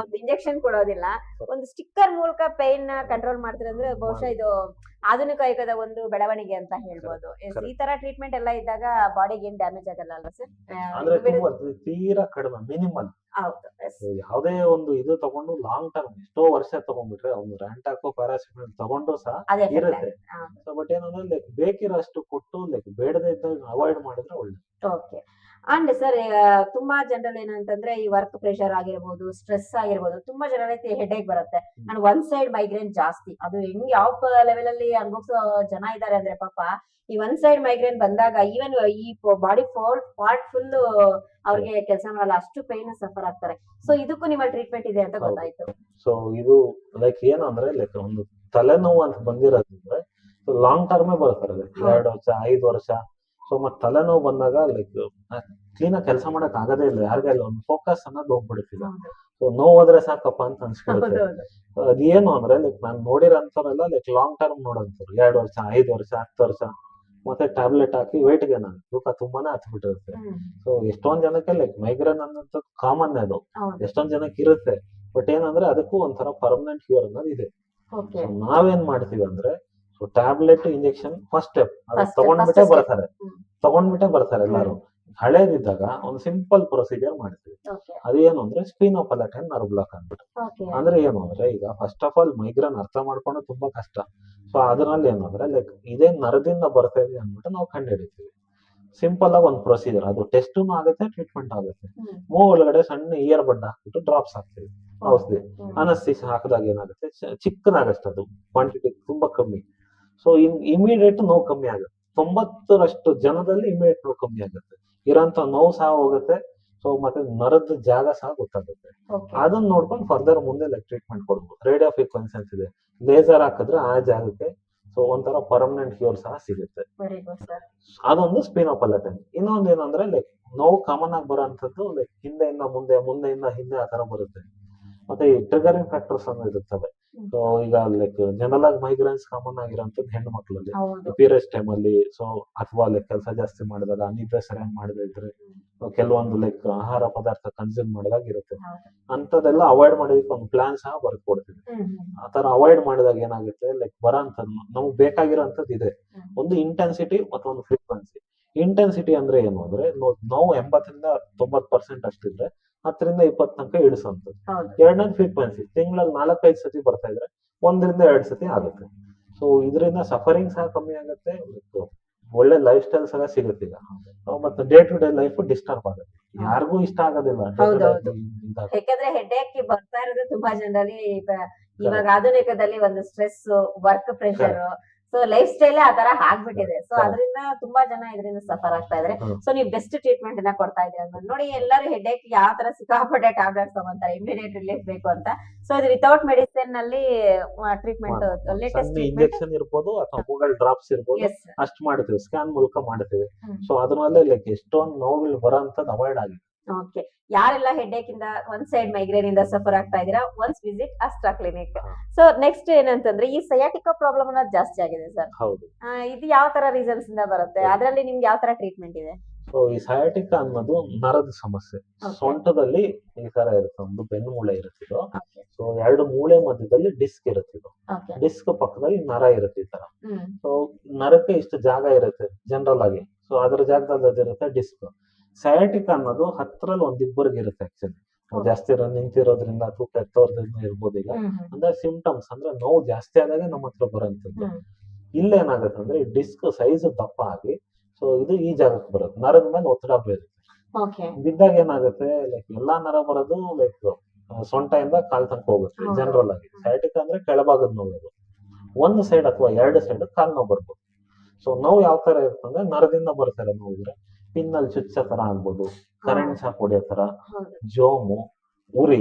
ಒಂದು ಇಂಜೆಕ್ಷನ್ ಕೊಡೋದಿಲ್ಲ, ಒಂದು ಸ್ಟಿಕ್ಕರ್ ಮೂಲಕ ಪೇನ್ ಕಂಟ್ರೋಲ್ ಮಾಡ್ತಾರೆ ಅಂದ್ರೆ ಬಹುಶಃ ಇದು ಆಧುನಿಕ ಯುಗದ ಒಂದು ಬೆಳವಣಿಗೆ ಅಂತ ಹೇಳ್ಬೋದು. ಈ ತರ ಟ್ರೀಟ್ಮೆಂಟ್ ಎಲ್ಲ ಇದ್ದಾಗ ಬಾಡಿಗೆ ಏನ್ ಡ್ಯಾಮೇಜ್ ಆಗಲ್ಲ ಅಲ್ವಾ ಸರ್? ತೀರಾ ಕಡಿಮೆ, ಮಿನಿಮಲ್. ಯಾವ್ದೇ ಒಂದು ಇದು ತಗೊಂಡು ಲಾಂಗ್ ಟರ್ಮ್ ಎಷ್ಟೋ ವರ್ಷ ತಗೊಂಡ್ಬಿಟ್ರೆ ಒಂದು ರ್ಯಾಂಟಾಕೋ ಪ್ಯಾರಾಸಿಟಮಲ್ ತಗೊಂಡ್ರು ಸಹ ಇರುತ್ತೆ. ಬಟ್ ಏನಂದ್ರೆ ಲೈಕ್ ಬೇಕಿರೋ ಅಷ್ಟು ಕೊಟ್ಟು ಲೈಕ್ ಬೇಡದೇ ಇದ್ದಾಗ ಅವಾಯ್ಡ್ ಮಾಡಿದ್ರೆ ಒಳ್ಳೆ. ಅಂಡ್ ಸರ್, ತುಂಬಾ ಜನರಲ್ಲಿ ಏನಂತಂದ್ರೆ ಈ ವರ್ಕ್ ಪ್ರೆಷರ್ ಆಗಿರ್ಬೋದು, ಸ್ಟ್ರೆಸ್ ಆಗಿರ್ಬೋದು, ತುಂಬಾ ಜನರಲ್ಲಿ ಹೆಡ್ಏಕ್ ಬರುತ್ತೆ. ಅಂಡ್ ಒನ್ ಸೈಡ್ ಮೈಗ್ರೇನ್ ಜಾಸ್ತಿ. ಅದು ಹೆಂಗ್ ಯಾವ ಲೆವೆಲ್ ಅಲ್ಲಿ ಅನುಭವಿಸೋ ಜನ ಇದಾರೆ ಅಂದ್ರೆ ಪಾಪ ಈ ಒನ್ ಸೈಡ್ ಮೈಗ್ರೇನ್ ಬಂದಾಗ ಈವನ್ ಈ ಬಾಡಿ ಪಾರ್ಟ್ ಫುಲ್ ಅವ್ರಿಗೆ ಕೆಲಸ ಮಾಡಲ್ಲ, ಅಷ್ಟು ಪೇನ್ ಸಫರ್ ಆಗ್ತಾರೆ. ಸೊ ಇದಕ್ಕೂ ನಿಮ್ಮ ಟ್ರೀಟ್ಮೆಂಟ್ ಇದೆ ಅಂತ ಗೊತ್ತಾಯ್ತು. ಸೊ ಇದು ಲೈಕ್ ಏನು ಅಂದ್ರೆ ಲೈಕ್ ಒಂದು ತಲೆನೋವು ಅಂತ ಬಂದಿರೋದ್ರಿಂದ ಲಾಂಗ್ ಟರ್ಮೇ ಬರ್ತಾರೆ, 2 ವರ್ಷ 5 ವರ್ಷ. ಸೊ ಮತ್ ತಲೆನೋವು ಬಂದಾಗ ಲೈಕ್ ಕ್ಲೀನ್ ಆಗಿ ಕೆಲಸ ಮಾಡಕ್ ಆಗದೇ ಇಲ್ಲ, ಯಾರಿಗೆಲ್ಲ ಒಂದು ಫೋಕಸ್ ಅನ್ನೋದು ಹೋಗ್ಬಿಡ್ತಿಲ್ಲ. ಸೊ ನೋವು ಹೋದ್ರೆ ಸಾಕಪ್ಪ ಅಂತ ಅನ್ಸ್ಬಿಡುತ್ತೆ. ಅದೇನು ಅಂದ್ರೆ ಲೈಕ್ ನಾನ್ ನೋಡಿರೋಂಥವ್ರೆಲ್ಲ ಲೈಕ್ ಲಾಂಗ್ ಟರ್ಮ್ ನೋಡೋಂಥವ್ರು 2 ವರ್ಷ 5 ವರ್ಷ 10 ವರ್ಷ ಮತ್ತೆ ಟ್ಯಾಬ್ಲೆಟ್ ಹಾಕಿ ವೇಟ್ ಗೇನ್ ಆಗುತ್ತೆ, ತೂಕ ತುಂಬಾನೇ ಹತ್ಬಿಟ್ಟಿರುತ್ತೆ. ಸೊ ಎಷ್ಟೊಂದ್ ಜನಕ್ಕೆ ಲೈಕ್ ಮೈಗ್ರೇನ್ ಅನ್ನೋದು ಕಾಮನ್, ಅದು ಎಷ್ಟೊಂದ್ ಜನಕ್ಕೆ ಇರುತ್ತೆ. ಬಟ್ ಏನಂದ್ರೆ ಅದಕ್ಕೂ ಒಂಥರ ಪರ್ಮನೆಂಟ್ ಕ್ಯೂರ್ ಅನ್ನೋದು ಇದೆ. ನಾವೇನ್ ಮಾಡ್ತೀವಿ ಅಂದ್ರೆ ಟ್ಯಾಬ್ಲೆಟ್ ಇಂಜೆಕ್ಷನ್ ಫಸ್ಟ್ ಸ್ಟೆಪ್, ಅದು ತಗೊಂಡ್ಬಿಟ್ಟೆ ಬರ್ತಾರೆ ಎಲ್ಲಾರು. ಹಳೇದಿದ್ದಾಗ ಒಂದು ಸಿಂಪಲ್ ಪ್ರೊಸೀಜರ್ ಮಾಡ್ತೀವಿ. ಅದೇನು ಅಂದ್ರೆ ಸ್ಪೀನೋಪಲಟೈನ್ ನರ್ವ್ ಬ್ಲಾಕ್ ಅಂದ್ಬಿಟ್ಟು. ಅಂದ್ರೆ ಏನು ಅಂದ್ರೆ ಈಗ ಫಸ್ಟ್ ಆಫ್ ಆಲ್ ಮೈಗ್ರೇನ್ ಅರ್ಥ ಮಾಡ್ಕೊಂಡು ತುಂಬಾ ಕಷ್ಟ. ಸೊ ಅದ್ರಲ್ಲಿ ಏನು ಅಂದ್ರೆ ಲೈಕ್ ಇದೇ ನರದಿಂದ ಬರ್ತಾ ಇದೆ ಅಂದ್ಬಿಟ್ಟು ನಾವು ಕಂಡು ಹಿಡಿತೀವಿ. ಸಿಂಪಲ್ ಆಗಿ ಒಂದು ಪ್ರೊಸೀಜರ್, ಅದು ಟೆಸ್ಟ್ ಆಗುತ್ತೆ, ಟ್ರೀಟ್ಮೆಂಟ್ ಆಗುತ್ತೆ. ಮೂವ್ ಒಳಗಡೆ ಸಣ್ಣ ಇಯರ್ ಬಡ್ ಹಾಕ್ಬಿಟ್ಟು ಡ್ರಾಪ್ಸ್ ಹಾಕ್ತೀವಿ ಔಷಧಿ. ಅನಸ್ತೀಸ್ ಹಾಕಿದಾಗ ಏನಾಗುತ್ತೆ, ಚಿಕ್ಕದಾಗತ್ತೆ, ಅದು ಕ್ವಾಂಟಿಟಿ ತುಂಬಾ ಕಮ್ಮಿ. ಸೊ ಇಮಿಡಿಯೇಟ್ ನೋವು ಕಮ್ಮಿ ಆಗುತ್ತೆ. 90% ಜನದಲ್ಲಿ ಇಮಿಡಿಯೇಟ್ ನೋವು ಕಮ್ಮಿ ಆಗುತ್ತೆ, ಇರೋಂಥ ನೋವು ಸಹ ಹೋಗುತ್ತೆ. ಸೊ ಮತ್ತೆ ನರದ ಜಾಗ ಸಹ ಗೊತ್ತಾಗುತ್ತೆ. ಅದನ್ನ ನೋಡ್ಕೊಂಡು ಫರ್ದರ್ ಮುಂದೆ ಲೈಕ್ ಟ್ರೀಟ್ಮೆಂಟ್ ಕೊಡ್ಬೋದು. ರೇಡಿಯೋ ಫ್ರೀಕ್ವೆನ್ಸಿ ಇದೆ, ಲೇಸರ್ ಹಾಕಿದ್ರೆ ಆ ಜಾಗಕ್ಕೆ ಸೊ ಒಂಥರ ಪರ್ಮನೆಂಟ್ ಕ್ಯೂರ್ ಸಹ ಸಿಗುತ್ತೆ. Very good sir. ಅದೊಂದು ಸ್ಪಿನೋಪಲ್ಲಟನ್. ಇನ್ನೊಂದು ಏನಂದ್ರೆ ಲೈಕ್ ನೋವು ಕಾಮನ್ ಆಗಿ ಬರೋಂಥದ್ದು ಲೈಕ್ ಹಿಂದೆಯಿಂದ ಮುಂದೆ, ಮುಂದೆಯಿಂದ ಹಿಂದೆ ಆ ತರ ಬರುತ್ತೆ. ಮತ್ತೆ ಈ ಟ್ರಿಗರಿಂಗ್ ಫ್ಯಾಕ್ಟರ್ಸ್ ಅನ್ನೋ ಇರುತ್ತವೆ. ಸೊ ಈಗ ಲೈಕ್ ಜನರಲ್ ಆಗಿ ಮೈಗ್ರೇನ್ಸ್ ಕಾಮನ್ ಆಗಿರೋಂಥದ್ದು ಹೆಣ್ಣು ಮಕ್ಕಳಲ್ಲಿ ಪೀರಿಯಡ್ಸ್ ಟೈಮ್ ಅಲ್ಲಿ. ಸೊ ಅಥವಾ ಲೈಕ್ ಕೆಲಸ ಜಾಸ್ತಿ ಮಾಡಿದಾಗ, ನಿದ್ರೆ ಸರಿಯಾಗಿ ಮಾಡದೇ ಇದ್ರೆ, ಕೆಲವೊಂದು ಲೈಕ್ ಆಹಾರ ಪದಾರ್ಥ ಕನ್ಸ್ಯೂಮ್ ಮಾಡಿದಾಗ ಇರುತ್ತೆ. ಅಂತದೆಲ್ಲ ಅವಾಯ್ಡ್ ಮಾಡೋದಕ್ಕೆ ಒಂದು ಪ್ಲಾನ್ ಸಹ ಬರ್ಕೊಡ್ತೀವಿ. ಆ ತರ ಅವಾಯ್ಡ್ ಮಾಡಿದಾಗ ಏನಾಗುತ್ತೆ ಲೈಕ್ ಬರೋಂಥದ್ದು ನಮ್ಗೆ ಬೇಕಾಗಿರೋಂಥದ್ದು ಇದೆ. ಒಂದು ಇಂಟೆನ್ಸಿಟಿ ಮತ್ತು ಒಂದು ಫ್ರೀಕ್ವೆನ್ಸಿ. ಇಂಟೆನ್ಸಿಟಿ ಅಂದ್ರೆ ಏನು ಅಂದ್ರೆ ನೋವು 80ರಿಂದ 90% ಅಷ್ಟಿದ್ರೆ 10ರಿಂದ 20 ತನಕ ಇಳಿಸೋಂಥದ್ದು. ಎರಡನೇದು ಫ್ರೀಕ್ವೆನ್ಸಿ. ತಿಂಗಳಲ್ಲಿ 4-5 ಸತಿ ಬರ್ತಾ ಇದ್ರೆ 1ರಿಂದ 2 ಸತಿ ಆಗುತ್ತೆ. ಸೊ ಇದರಿಂದ ಸಫರಿಂಗ್ ಸಹ ಕಮ್ಮಿ ಆಗುತ್ತೆ, ಒಳ್ಳೆ ಲೈಫ್ ಸ್ಟೈಲ್ ಸಹ ಸಿಗುತ್ತೆ. ಈಗ ಮತ್ತೆ day to day life disturb ಆಗುತ್ತೆ, ಯಾರಿಗೂ ಇಷ್ಟ ಆಗೋದಿಲ್ಲ. ಯಾಕಂದ್ರೆ ಹೆಡ್ಏಕ್ ಬರ್ತಾ ಇರೋದು ತುಂಬಾ ಜನರಲ್ಲಿ ಇವಾಗ ಆಧುನಿಕದಲ್ಲಿ ಒಂದು stress, work pressure, so life style ಆ ತರ ಆಗ್ಬಿಟ್ಟಿದೆ. ಸೊ ಅದರಿಂದ ತುಂಬಾ ಜನ ಇದರಿಂದ ಸಫರ್ ಆಗ್ತಾ ಇದ್ರೆ. ಸೊ ನೀವು ಬೆಸ್ಟ್ ಟ್ರೀಟ್ಮೆಂಟ್ ಅನ್ನ ಕೊಡ್ತಾ ಇದ್ದೀರಾ ಅಂದ್ರೆ ನೋಡಿ, ಎಲ್ಲರೂ ಹೆಡ್ಏಕ್ ಯಾವ ತರ ಸಿಕ್ಕಾಪಟ್ಟೆ ಟ್ಯಾಬ್ಲೆಟ್ಸ್ ತಗೊಂತಾರೆ ಇಮಿಡಿಯೇಟ್ ರಿಲೀಫ್ ಬೇಕು ಅಂತ. ಸೊ ಇದು ವಿತೌಟ್ ಮೆಡಿಸಿನ್ ನಲ್ಲಿ ಟ್ರೀಟ್ಮೆಂಟ್, ಲೇಟೆಸ್ಟ್ ಇಂಜೆಕ್ಷನ್ ಇರ್ಬೋದು ಅಥವಾ ಗೂಗಲ್ ಡ್ರಾಪ್ಸ್ ಇರ್ಬೋದು, ಅಷ್ಟು ಮಾಡ್ತೀವಿ, ಸ್ಕ್ಯಾನ್ ಮೂಲಕ ಮಾಡ್ತೀವಿ. ಸೊ ಅದ್ರಲ್ಲೇ ಲೈಕ್ ಎಷ್ಟೊಂದು ನೋವುಗಳು ಬರೋಂಥದ್ದು ಅವಾಯ್ಡ್ ಆಗಿದೆ. ಓಕೆ, ಯಾರೆಲ್ಲ ಹೆಡ್ಏಕ್ ಇಂದ ಒನ್ ಸೈಡ್ ಮೈಗ್ರೇನ್ ಇಂದ ಸಫರ್ ಆಗ್ತಾ ಇದೀರಾ, once visit Astra clinic. So next ಏನಂತಂದ್ರೆ ಈ ಸಯಾಟಿಕಾ ಪ್ರಾಬ್ಲಮ್ ಅನ್ನೋದು ಜಾಸ್ತಿ ಆಗಿದೆ ಸರ್. ಹೌದು. ಇದು ಯಾವ ತರ ರೀಸನ್ಸ್ ಇಂದ ಬರುತ್ತೆ, ಅದರಲ್ಲಿ ನಿಮ್ಗೆ ಯಾವ ತರ ಟ್ರೀಟ್ಮೆಂಟ್ ಇದೆ? ಸೊ ಈ ಸಯಾಟಿಕಾ ಅನ್ನೋದು ನರದ ಸಮಸ್ಯೆ. ಸೊಂಟದಲ್ಲಿ ಈ ತರ ಇರುತ್ತೆ, ಒಂದು ಬೆನ್ನು ಮೂಳೆ ಇರುತ್ತಿದ್ದು. ಸೊ 2 ಮೂಳೆ ಮಧ್ಯದಲ್ಲಿ ಡಿಸ್ಕ್ ಇರುತ್ತಿದ್ದು. ಡಿಸ್ಕ್ ಪಕ್ಕದಲ್ಲಿ ನರ ಇರುತ್ತೆ ಈ ತರ. ಸೊ ನರಕ್ಕೆ ಇಷ್ಟು ಜಾಗ ಇರುತ್ತೆ ಜನರಲ್ ಆಗಿ. ಸೊ ಅದ್ರ ಜಾಗದಲ್ಲಿ ಅದಿರುತ್ತೆ ಡಿಸ್ಕ್. ಸಯಾಟಿಕಾ ಅನ್ನೋದು ಹತ್ತರಲ್ಲಿ ಒಂದಿಬ್ಬರಿಗೆ ಇರುತ್ತೆ ಆಕ್ಚುಲಿ. ಜಾಸ್ತಿ ನಿಂತಿರೋದ್ರಿಂದ ತೂಕ ಎತ್ತೋದ್ರಿಂದ ಇರ್ಬೋದು. ಈಗ ಅಂದ್ರೆ ಸಿಂಪ್ಟಮ್ಸ್ ಅಂದ್ರೆ ನೋವು ಜಾಸ್ತಿ ಆದಾಗ ನಮ್ಮ ಹತ್ರ ಬರೋಂಥದ್ದು. ಇಲ್ಲೇನಾಗುತ್ತೆ ಅಂದ್ರೆ ಈ ಡಿಸ್ಕ್ ಸೈಜ್ ದಪ್ಪ ಆಗಿ, ಸೊ ಇದು ಈ ಜಾಗಕ್ಕೆ ಬರುತ್ತೆ, ನರದ ಮೇಲೆ ಒತ್ತಡ ಬೀರುತ್ತೆ. ಬಿದ್ದಾಗ ಏನಾಗುತ್ತೆ ಲೈಕ್ ಎಲ್ಲಾ ನರ ಬರೋದು ಲೈಕ್ ಸೊಂಟದಿಂದ ಕಾಲ್ ತನಕ ಹೋಗುತ್ತೆ ಜನರಲ್ ಆಗಿ. ಸಯಾಟಿಕಾ ಅಂದ್ರೆ ಕೆಳಭಾಗದ ನೋವು, ಒಂದು ಸೈಡ್ ಅಥವಾ 2 ಸೈಡ್ ಕಾಲ್ ನೋವು ಬರ್ಬೋದು. ಸೊ ನೋವು ಯಾವ ತರ ಇರ್ತಂದ್ರೆ ನರದಿಂದ ಬರ್ತಾರೆ ನೋವು ಇದ್ರೆ ಪಿನ್ನಲ್ಲಿ ಚುಚ್ಚೋ ತರ ಆಗ್ಬೋದು, ಕರೆಂಟ್ ಶಾಕ್ ಹೊಡೆಯೋ ತರ, ಜೋಮು, ಉರಿ,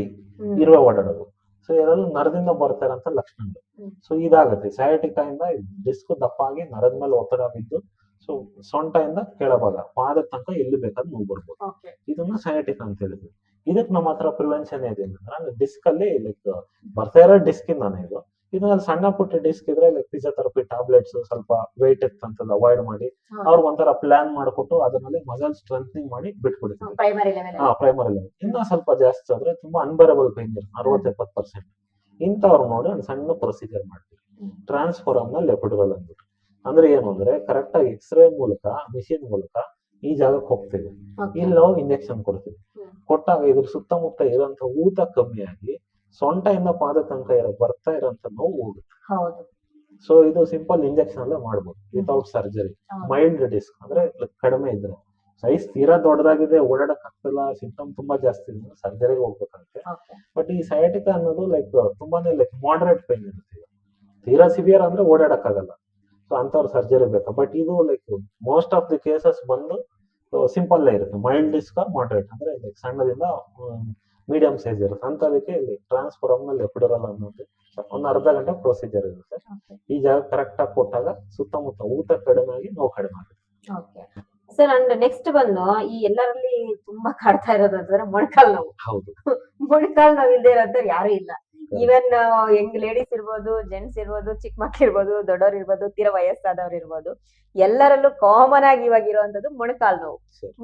ಇರುವೆ ಓಡಾಡೋದು. ಸೊ ಇದೆಲ್ಲ ನರದಿಂದ ಬರ್ತಾರಂತ ಲಕ್ಷಣಗಳು. ಸೊ ಇದಾಗುತ್ತೆ ಸಯಾಟಿಕಾ ಇಂದ. ಡಿಸ್ಕ್ ದಪ್ಪ ಆಗಿ ನರದ ಮೇಲೆ ಒತ್ತಡ ಬಿದ್ದು, ಸೊ ಸೊಂಟದಿಂದ ಕೆಳಭಾಗ ಪಾದದ ತನಕ ಎಲ್ಲಿ ಬೇಕಾದ್ರೂ ನೋವು ಬರ್ಬೋದು. ಇದನ್ನ ಸಯಾಟಿಕಾ ಅಂತ ಹೇಳಿದ್ವಿ. ಇದಕ್ಕೆ ನಮ್ಮ ಹತ್ರ ಪ್ರಿವೆನ್ಷನ್ ಏನಿದೆ ಡಿಸ್ಕ್ ಅಲ್ಲಿ ಲೈಕ್ ಬರ್ತಾ ಇರೋ ಡಿಸ್ಕ್ ಇಂದಾನೆ ಇದು. ಇದರಲ್ಲಿ ಸಣ್ಣ ಪುಟ್ಟ ಡಿಸ್ಕ್ ಇದ್ರೆ ಲೈಕ್ ಫಿಸಿಯೋಥೆರಪಿ ಟ್ಯಾಬ್ಲೆಟ್ಸ್, ಸ್ವಲ್ಪ ವೆಯ್ಟ್ ಎತ್ತಂತದ್ದು ಅವಾಯ್ಡ್ ಮಾಡಿ ಅವ್ರಿಗೆ ಒಂಥರ ಪ್ಲಾನ್ ಮಾಡ್ಕೊಟ್ಟು ಅದರಲ್ಲಿ ಮಸಲ್ ಸ್ಟ್ರೆಂಥನಿಂಗ್ ಮಾಡಿ ಬಿಟ್ಬಿಡ್ತೀವಿ. Primary level. ಇನ್ನ ಸ್ವಲ್ಪ ಜಾಸ್ತಿ ಆದ್ರೆ ತುಂಬಾ ಅನ್ಬರಬಲ್ ಪೈನ್ ಇರುತ್ತೆ, 60-70%. ಇಂಥವ್ರು ನೋಡಿ ಒಂದು ಸಣ್ಣ ಪ್ರೊಸೀಜರ್ ಮಾಡ್ತೀವಿ, ಟ್ರಾನ್ಸ್ಫಾರ್ಮಲ್ ಎಪಿಡುರಲ್ ಅಂದ್ಬಿಟ್ಟು. ಅಂದ್ರೆ ಏನು ಅಂದ್ರೆ ಕರೆಕ್ಟ್ ಆಗಿ ಎಕ್ಸ್ರೇ ಮೂಲಕ, ಮಿಷಿನ್ ಮೂಲಕ ಈ ಜಾಗಕ್ಕೆ ಹೋಗ್ತೀವಿ. ಇಲ್ಲಿ ನಾವು ಇಂಜೆಕ್ಷನ್ ಕೊಡ್ತೀವಿ. ಕೊಟ್ಟಾಗ ಇದ್ರ ಸುತ್ತಮುತ್ತ ಇರೋಂಥ ಊತ ಕಮ್ಮಿ ಆಗಿ ಸೊಂಟದಿಂದ ಪಾದ ತನಕ ಬರ್ತಾ ಇರೋಂಥ ನೋವು ಹೋಗುತ್ತೆ. ಸೊ ಇದು ಸಿಂಪಲ್ ಇಂಜೆಕ್ಷನ್ ಅಲ್ಲೇ ಮಾಡ್ಬೋದು ವಿತೌಟ್ ಸರ್ಜರಿ. ಮೈಲ್ಡ್ ಡಿಸ್ಕ್ ಅಂದ್ರೆ ಕಡಿಮೆ ಇದ್ರೆ, ಸೈಜ್ ತೀರಾ ದೊಡ್ಡದಾಗಿದೆ, ಓಡಾಡಕ್ ಆಗ್ತಿಲ್ಲ, ಸಿಂಪ್ಟಮ್ ತುಂಬಾ ಜಾಸ್ತಿ ಇದ್ರೆ ಸರ್ಜರಿಗೆ ಹೋಗ್ಬೇಕಾಗುತ್ತೆ. ಬಟ್ ಈ ಸಯಾಟಿಕಾ ಅನ್ನೋದು ಲೈಕ್ ತುಂಬಾನೇ ಲೈಕ್ ಮಾಡರೇಟ್ ಪೈನ್ ಇರುತ್ತೆ. ತೀರಾ ಸಿವಿಯರ್ ಅಂದ್ರೆ ಓಡಾಡಕ್ ಆಗಲ್ಲ, ಸೊ ಅಂತವ್ರು ಸರ್ಜರಿ ಬೇಕಾ. ಬಟ್ ಇದು like most of the cases ಬಂದು ಸಿಂಪಲ್ ಇರುತ್ತೆ, ಮೈಲ್ಡ್ ಡಿಸ್ಕ್ ಮಾಡರೇಟ್ ಅಂದ್ರೆ ಲೈಕ್ ಸಣ್ಣದಿಂದ ಮೀಡಿಯಂ ಸೈಜ್ ಇರುತ್ತೆ. ಅಂತದಕ್ಕೆ ಟ್ರಾನ್ಸ್ಫಾರ್ಮಲ್ ಎಪಿಡುರಲ್ ಅನ್ನೋದು ಒಂದು ಅರ್ಧ ಗಂಟೆ ಪ್ರೊಸೀಜರ್ ಇರುತ್ತೆ. ಈ ಜಾಗ ಕರೆಕ್ಟ್ ಆಗಿ ಕೊಟ್ಟಾಗ ಸುತ್ತಮುತ್ತ ಊತ ಕಡಿಮೆ ಆಗಿ ನೋವು ಕಡಿಮೆ ಆಗುತ್ತೆ. ಸರ್ ಅಂಡ್ ನೆಕ್ಸ್ಟ್ ಬಂದು ಈ ಎಲ್ಲರಲ್ಲಿ ತುಂಬಾ ಕಾಡ್ತಾ ಇರೋದು ಅಂತಂದ್ರೆ ಮೊಣಕಾಲ್ ನೋವು. ಹೌದು, ಮೊಣಕಾಲ್ ನೋವು ಇಲ್ಲದೆ ಇರೋದು ಯಾರು ಇಲ್ಲ. ಈವನ್ ಯಂಗ್ ಲೇಡೀಸ್ ಇರ್ಬೋದು, ಜೆಂಟ್ಸ್ ಇರ್ಬೋದು, ಚಿಕ್ಕ ಮಕ್ಳು ಇರ್ಬೋದು, ದೊಡ್ಡವ್ರು ಇರ್ಬೋದು, ತೀರಾ ವಯಸ್ಸಾದವ್ರು ಇರ್ಬೋದು, ಎಲ್ಲರಲ್ಲೂ ಕಾಮನ್ ಆಗಿ ಇವಾಗ ಇರುವಂತದ್ದು ಮೊಣಕಾಲ್ ನೋವು.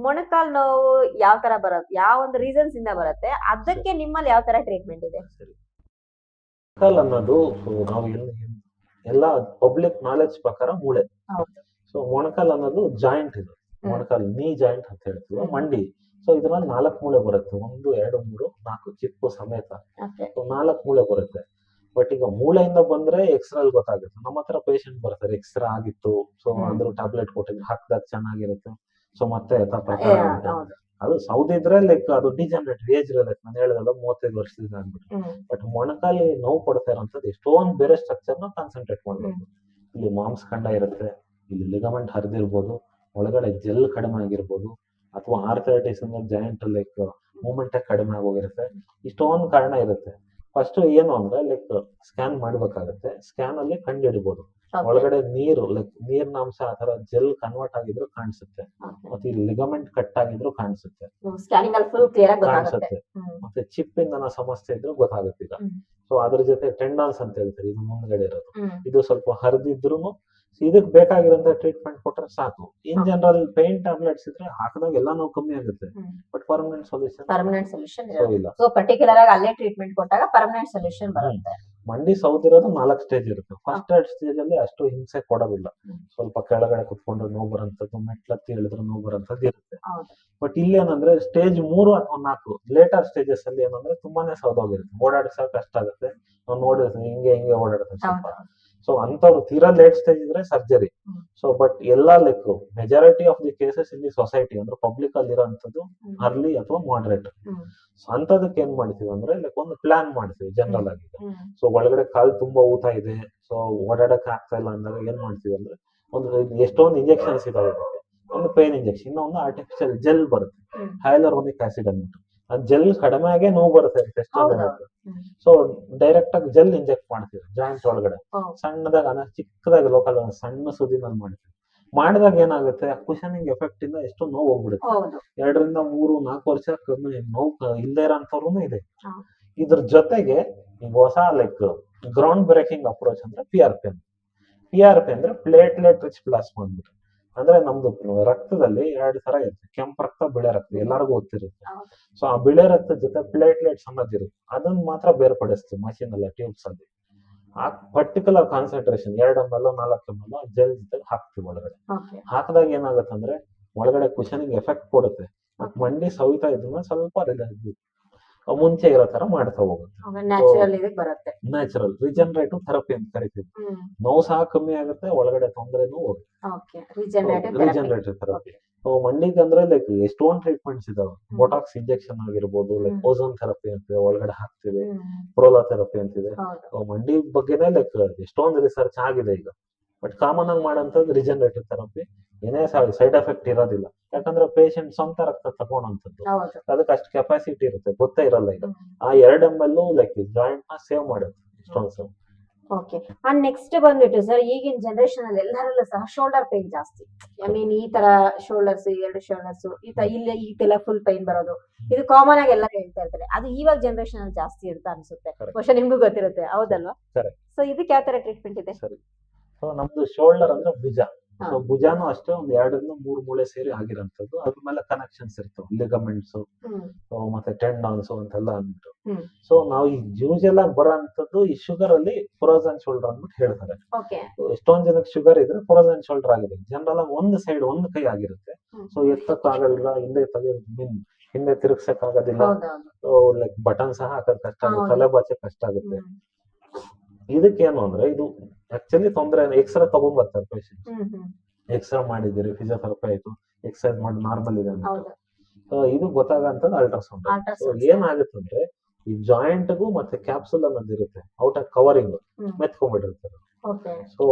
ಮೊಣಕಾಲ್ ನೋವು ಯಾವ ತರ ಬರುತ್ತೆ, ಯಾವ ಒಂದು ರೀಸನ್ಸ್ ಇಂದ ಬರುತ್ತೆ, ಅದಕ್ಕೆ ನಿಮ್ಮಲ್ಲಿ ಯಾವ ತರ ಟ್ರೀಟ್ಮೆಂಟ್ ಇದೆ? ಮೊಣಕಾಲ್ ಅನ್ನೋದು ನಾವು ಎಲ್ಲ ಪಬ್ಲಿಕ್ ನಾಲೆಡ್ಜ್ ಪ್ರಕಾರ ಮೂಳೆ. ಸೊ ಮೊಣಕಾಲ್ ಅನ್ನೋದು ಜಾಯಿಂಟ್ ಇದು. ಮೊಣಕಾಲ್ ನೀ ಜಾಯಿಂಟ್ ಅಂತ ಹೇಳ್ತೀವಿ, ಮಂಡಿ. ಸೊ ಇದ್ರಲ್ಲಿ 4 ಮೂಳೆ ಬರುತ್ತೆ, 1, 2, 3, 4 ಚಿಕ್ಕು ಸಮೇತ. ಸೊ 4 ಮೂಳೆ ಬರುತ್ತೆ. ಬಟ್ ಈಗ ಮೂಳೆಯಿಂದ ಬಂದ್ರೆ ಎಕ್ಸ್ರೇಲ್ ಗೊತ್ತಾಗುತ್ತೆ. ನಮ್ಮ ಹತ್ರ ಪೇಷಂಟ್ ಬರ್ತಾರೆ, ಎಕ್ಸ್ರೇ ಆಗಿತ್ತು, ಸೊ ಅಂದ್ರೂ ಟ್ಯಾಬ್ಲೆಟ್ ಕೊಟ್ಟಿದ್ರೆ ಹಾಕ್ದಾಗ ಚೆನ್ನಾಗಿರುತ್ತೆ, ಸೊ ಮತ್ತೆ ಪ್ರಕಾರ ಅದು ಸೌದಿದ್ರೆ ಲೈಕ್ ಅದು ಡಿಜನರೇಟ್ ಏಜ್ ಲೈಕ್ ನಾನು ಹೇಳಿದಲ್ಲ 35 ವರ್ಷದಿಂದ ಅಂದ್ಬಿಟ್ಟು. ಬಟ್ ಮೊಣಕಾಲಿ ನೋವು ಕೊಡ್ತಾ ಇರೋಂಥದ್ದು ಎಷ್ಟೊಂದು ಬೇರೆ ಸ್ಟ್ರಕ್ಚರ್ ನ ಕಾನ್ಸಂಟ್ರೇಟ್ ಮಾಡ್ಬೇಕು. ಇಲ್ಲಿ ಮಾಂಸಖಂಡ ಇರುತ್ತೆ, ಇಲ್ಲಿ ಲಿಗಮೆಂಟ್ ಹರಿದಿರ್ಬೋದು, ಒಳಗಡೆ ಜೆಲ್ ಕಡಿಮೆ ಆಗಿರ್ಬೋದು, ಅಥವಾ ಆರ್ಥರೈಟಿಸ್ ಅಂದ್ರೆ ಜಾಯಿಂಟ್ ಲೈಕ್ ಮೂವ್ಮೆಂಟ್ ಕಡಿಮೆ ಆಗೋಗಿರುತ್ತೆ. ಇಷ್ಟೊಂದು ಕಾರಣ ಇರುತ್ತೆ. ಫಸ್ಟ್ ಏನು ಅಂದ್ರೆ ಲೈಕ್ ಸ್ಕ್ಯಾನ್ ಮಾಡ್ಬೇಕಾಗತ್ತೆ. ಸ್ಕ್ಯಾನ್ ಅಲ್ಲಿ ಕಂಡು ಹಿಡಿಬಹುದು ಒಳಗಡೆ ನೀರು ಲೈಕ್ ನೀರಿನ ಅಂಶ ಆತರ ಜೆಲ್ ಕನ್ವರ್ಟ್ ಆಗಿದ್ರು ಕಾಣಿಸುತ್ತೆ, ಮತ್ತೆ ಈ ಲಿಗಮೆಂಟ್ ಕಟ್ ಆಗಿದ್ರು ಕಾಣಿಸುತ್ತೆ, ಸ್ಕ್ಯಾನಿಂಗ್ ಅಲ್ಲಿ ಫುಲ್ ಕ್ಲಿಯರ್ ಆಗಿ ಕಾಣಿಸುತ್ತೆ. ಮತ್ತೆ ಚಿಪ್ ಇಂದ ಸಮಸ್ಯೆ ಇದ್ರು ಗೊತ್ತಾಗುತ್ತೆ ಈಗ. ಸೊ ಅದ್ರ ಜೊತೆ ಟೆಂಡಾನ್ಸ್ ಅಂತ ಹೇಳ್ತಾರೆ, ಇದು ಮುಂದ್ಗಡೆ ಇರೋದು, ಇದು ಸ್ವಲ್ಪ ಹರಿದಿದ್ರು ಇದಕ್ ಬೇಕಾಗಿರೋಂತ ಟ್ರೀಟ್ಮೆಂಟ್ ಕೊಟ್ರೆ ಸಾಕು. ಇನ್ ಜನರಲ್ ಪೇನ್ ಟ್ಯಾಬ್ಲೆಟ್ಸ್ ಇದ್ರೆ ಹಾಕಿದಾಗ ಎಲ್ಲ ನೋವು ಕಮ್ಮಿ ಆಗುತ್ತೆ, ಬಟ್ ಪರ್ಮನೆಂಟ್ ಸೊಲ್ಯೂಷನ್ ಇಲ್ಲ. ಸೊ ಪರ್ಟಿಕ್ಯುಲರ್ ಆಗಿ ಅಲ್ಲೇ ಟ್ರೀಟ್ಮೆಂಟ್ ಕೊಟ್ಟಾಗ ಪರ್ಮನೆಂಟ್ ಸೊಲ್ಯೂಷನ್ ಬರುತ್ತೆ. ಮಂಡಿ ಸೌದಿರೋದು 4 ಸ್ಟೇಜ್ ಇರುತ್ತೆ. ಫಸ್ಟ್ 2 ಸ್ಟೇಜ್ ಅಲ್ಲಿ ಅಷ್ಟು ಹಿಂಸೆ ಕೊಡೋದಿಲ್ಲ, ಸ್ವಲ್ಪ ಕೆಳಗಡೆ ಕುತ್ಕೊಂಡ್ರೆ ನೋವು ಬರೋಂಥದ್ದು, ಮೆಟ್ಲತ್ತಿ ಹೇಳಿದ್ರೆ ನೋವು ಬರೋಂಥದ್ದು ಇರುತ್ತೆ. ಬಟ್ ಇಲ್ಲಿ ಏನಂದ್ರೆ ಸ್ಟೇಜ್ 3 ಅಥವಾ 4 ಲೇಟರ್ ಸ್ಟೇಜಸ್ ಅಲ್ಲಿ ಏನಂದ್ರೆ ತುಂಬಾನೇ ಸೌದೋಗಿರುತ್ತೆ, ಓಡಾಡಿಸೋಕೆ ಕಷ್ಟ ಆಗುತ್ತೆ. ನಾವು ನೋಡಿರ್ತೀವಿ ಹಿಂಗೆ ಓಡಾಡುತ್ತೆ ಸ್ವಲ್ಪ. ಸೊ ಅಂತವ್ರು ತೀರಾ ಲೇಟ್ ಸ್ಟೇಜ್ ಇದ್ರೆ ಸರ್ಜರಿ. ಸೊ ಬಟ್ ಎಲ್ಲಾ like majority of the cases ಇಲ್ಲಿ ಸೊಸೈಟಿ ಅಂದ್ರೆ ಪಬ್ಲಿಕ್ ಅಲ್ಲಿ ಇರೋಂಥದ್ದು ಅರ್ಲಿ ಅಥವಾ ಮಾಡ್ರೇಟ್. ಸೊ ಅಂತದಕ್ಕೆ ಏನ್ ಮಾಡ್ತೀವಿ ಅಂದ್ರೆ ಲೈಕ್ ಒಂದು ಪ್ಲಾನ್ ಮಾಡ್ತೀವಿ ಜನರಲ್ ಆಗಿ. ಸೊ ಒಳಗಡೆ ಕಾಲು ತುಂಬಾ ಊತ ಇದೆ, ಸೊ ಓಡಾಡಕ್ ಆಗ್ತಾ ಇಲ್ಲ ಅಂದಾಗ ಏನ್ ಮಾಡ್ತೀವಿ ಅಂದ್ರೆ ಒಂದು ಎಷ್ಟೊಂದು ಇಂಜೆಕ್ಷನ್ಸ್ ಇದಾವೆ. ಒಂದು ಪೇನ್ ಇಂಜೆಕ್ಷನ್, ಇನ್ನೊಂದು ಆರ್ಟಿಫಿಷಿಯಲ್ ಜೆಲ್ ಬರುತ್ತೆ, ಹೈಲುರೋನಿಕ್ ಆಸಿಡ್ ಅಂದ್ಬಿಟ್ಟು. ಆ ಜೆಲ್ ಕಡಿಮೆ ಆಗೇ ನೋವು ಬರುತ್ತೆ ಎಷ್ಟೊಂದು. ಸೊ ಡೈರೆಕ್ಟ್ ಆಗಿ ಜೆಲ್ ಇಂಜೆಕ್ಟ್ ಮಾಡ್ತೀವಿ ಜಾಯಿಂಟ್ ಒಳಗಡೆ, ಸಣ್ಣದಾಗ ಚಿಕ್ಕದಾಗಿ ಲೋಕಲ್ ಸಣ್ಣ ಸುದಿನಲ್ಲಿ ಮಾಡ್ತೀವಿ. ಮಾಡಿದಾಗ ಏನಾಗುತ್ತೆ, ಆ ಕುಷನಿಂಗ್ ಎಫೆಕ್ಟ್ ಇಂದ ಎಷ್ಟು ನೋವು ಹೋಗ್ಬಿಡುತ್ತೆ. 2 ರಿಂದ 3, 4 ವರ್ಷ ಕಮ್ಮಿ ನೋವು ಇಲ್ಲದೆ ಇರೋಂಥವ್ರು ಇದೆ. ಇದ್ರ ಜೊತೆಗೆ ಈಗ ಹೊಸ ಲೈಕ್ ಗ್ರೌಂಡ್ ಬ್ರೇಕಿಂಗ್ ಅಪ್ರೋಚ್ ಅಂದ್ರೆ PRP ಅಂದ್ರೆ ಪ್ಲೇಟ್ಲೆಟ್ ರಿಚ್ ಪ್ಲಾಸ್ಮಾ ಅಂದ್ಬಿಟ್ಟು. ಅಂದ್ರೆ ನಮ್ದು ರಕ್ತದಲ್ಲಿ 2 ತರ ಇರುತ್ತೆ, ಕೆಂಪು ರಕ್ತ, ಬಿಳೆ ರಕ್ತ, ಎಲ್ಲರಿಗೂ ಗೊತ್ತಿರುತ್ತೆ. ಸೊ ಆ ಬಿಳೆ ರಕ್ತದ ಜೊತೆ ಪ್ಲೇಟ್ಲೆಟ್ಸ್ ಅನ್ನೋದಿರುತ್ತೆ, ಅದನ್ನ ಮಾತ್ರ ಬೇರ್ಪಡಿಸ್ತೀವಿ ಮಷೀನ್ ಅಲ್ಲ, ಟ್ಯೂಬ್ಸ್ ಅಲ್ಲಿ. ಆ particular concentration 2 ml 4 ml gel ಜೊತೆ ಹಾಕ್ತಿವಿ ಒಳಗಡೆ. ಹಾಕಿದಾಗ ಏನಾಗುತ್ತೆ ಅಂದ್ರೆ ಒಳಗಡೆ ಕುಷನಿಂಗ್ ಎಫೆಕ್ಟ್ ಕೊಡುತ್ತೆ, ಮಂಡಿ ಸವಿತಾ ಇದನ್ನ ಸ್ವಲ್ಪ ಮುಂಚೆ ಇರೋ ತರ ಮಾಡ್ತಾ ಹೋಗುತ್ತೆ. ನ್ಯಾಚುರಲ್ ರಿಜನರೇಟಿವ್ ಥೆರಪಿ ಅಂತ ಕರಿತೀವಿ. ನೋವು ಸಹ ಕಮ್ಮಿ ಆಗುತ್ತೆ, ಒಳಗಡೆ ತೊಂದರೆನೂ ಹೋಗುತ್ತೆ. Regenerative therapy. ಮಂಡಿಗೆ ಅಂದ್ರೆ ಲೈಕ್ ಎಷ್ಟೊಂದು ಟ್ರೀಟ್ಮೆಂಟ್ಸ್ ಇದಾವೆ. ಬೋಟಾಕ್ಸ್ ಇಂಜೆಕ್ಷನ್ ಆಗಿರ್ಬೋದು, ಲೈಕ್ ಓಝೋನ್ ಥೆರಪಿ ಅಂತಿದೆ ಒಳಗಡೆ ಹಾಕ್ತಿವಿ, ಪ್ರೋಲಾ ಥೆರಪಿ ಅಂತಿದೆ. ಮಂಡಿ ಬಗ್ಗೆನೇ ಲೈಕ್ ಎಷ್ಟೊಂದು ರಿಸರ್ಚ್ ಆಗಿದೆ ಈಗ. ಬಟ್ ಕಾಮನ್ ಆಗಿ ಮಾಡೋಂಥದ್ದು ರಿಜನರೇಟಿವ್ ಥೆರಪಿ. ಏನೇ ಸೈಡ್ ಎಫೆಕ್ಟ್ ಇರೋದಿಲ್ಲ, ಯಾಕಂದ್ರೆ ಪೇಷಂಟ್ ಸ್ವಂತ ರಕ್ತ ತಗೊಳಂತದ್ದು, ಅದಕ್ಕೆ ಅಷ್ಟು ಕೆಪಾಸಿಟಿ ಇರುತ್ತೆ, ಗೊತ್ತೇ ಇರಲ್ಲ. ಈಗ ಆ 2 ml ಲೈಕ್ ಜಾಯಿಂಟ್ ನ ಸೇವ್ ಮಾಡುತ್ತೆ ಇಷ್ಟೊಂದು. ಓಕೆ. ಅಂಡ್ ನೆಕ್ಸ್ಟ್ ಬಂದ್ಬಿಟ್ಟು ಸರ್, ಈಗಿನ ಜನರೇಷನ್ ಅಲ್ಲಿ ಎಲ್ಲರಲ್ಲೂ ಸಹ ಶೋಲ್ಡರ್ ಪೇನ್ ಜಾಸ್ತಿ. ಐ ಮೀನ್ ಈ ತರ ಶೋಲ್ಡರ್ಸ್, 2 ಶೋಲ್ಡರ್ಸ್ ಈಗೆಲ್ಲ ಫುಲ್ ಪೈನ್ ಬರೋದು, ಇದು ಕಾಮನ್ ಆಗಿ ಎಲ್ಲರೂ ಹೇಳ್ತಾ ಇರ್ತಾರೆ. ಅದು ಇವಾಗ ಜನರೇಷನ್ ಅಲ್ಲಿ ಜಾಸ್ತಿ ಇರ್ತಾ ಅನ್ಸುತ್ತೆ, ಬಹುಶಃ ನಿಮ್ಗೂ ಗೊತ್ತಿರುತ್ತೆ, ಹೌದಲ್ವಾ? ಸೊ ಇದಕ್ಕೆ ಯಾವ ತರ ಟ್ರೀಟ್ಮೆಂಟ್ ಇದೆ? ಸೊ ನಮ್ದು ಶೋಲ್ಡರ್ ಅಂದ್ರೆ ಭುಜ. ಸೊ ಭುಜಾನು ಅಷ್ಟೇ ಒಂದು 2 ರಿಂದ 3 ಮೂಳೆ ಸೇರಿ ಆಗಿರೋಂಥದ್ದು. ಅದ್ರ ಮೇಲೆ ಕನೆಕ್ಷನ್ಸ್ ಇರ್ತವೆ, ಲಿಗಮೆಂಟ್ಸ್ ಮತ್ತೆ ಟೆಂಡಾನ್ಸ್ ಅಂತೆಲ್ಲ ಅಂದ್ಬಿಟ್ಟು. ಸೊ ನಾವು ಈ ಯೂಶುವಲ್ ಆಗಿ ಬರೋಂಥದ್ದು ಈ ಶುಗರ್ ಅಲ್ಲಿ ಫ್ರೋಜನ್ ಶೋಲ್ಡರ್ ಅಂದ್ಬಿಟ್ಟು ಹೇಳ್ತಾರೆ. ಎಷ್ಟೊಂದ್ ಜನಕ್ಕೆ ಶುಗರ್ ಇದ್ರೆ ಫ್ರೋಜನ್ ಶೋಲ್ಡರ್ ಆಗಿದೆ. ಜನರಲ್ ಆಗಿ ಒಂದು ಸೈಡ್ ಒಂದು ಕೈ ಆಗಿರುತ್ತೆ. ಸೊ ಎತ್ತಕ್ ಆಗಲ್ಲ, ಹಿಂದೆ ತಿರುಗ್ಸಕ್ ಆಗೋದಿಲ್ಲ, ಲೈಕ್ ಬಟನ್ ಸಹ ಹಾಕೋದ್ ಕಷ್ಟ ಆಗುತ್ತೆ, ತಲೆ ಬಾಚಕ್ ಕಷ್ಟ ಆಗುತ್ತೆ. ಇದಕ್ಕೇನು ಅಂದ್ರೆ ಇದು ಆಕ್ಚುಲಿ ತೊಂದರೆ. ಎಕ್ಸ್ರೇ ತಗೊಂಡ್ ಬರ್ತಾರೆ ಪೇಷಂಟ್, ಎಕ್ಸ್ರೇ ಮಾಡಿದಿರಿ, ಫಿಸಿಯೋಥೆರಪಿ ಆಯ್ತು, ಎಕ್ಸರ್ಸೈಸ್ ಮಾಡಿ ನಾರ್ಮಲ್ ಇದೆ ಅಂತ. ಇದು ಗೊತ್ತಾಗಂತದ್ದು ಅಲ್ಟ್ರಾಸೌಂಡ್. ಏನಾಗುತ್ತೆ ಅಂದ್ರೆ ಈ ಜಾಯಿಂಟ್ಗೂ ಮತ್ತೆ ಕ್ಯಾಪ್ಸುಲ್ ಅನ್ನೋದು ಇರುತ್ತೆ, ಔಟ್ ಆಫ್ ಕವರಿಂಗ್ ಮೆತ್ಕೊಂಡ್ಬಿಟ್ಟಿರ್ತಾರೆ. ಸೊ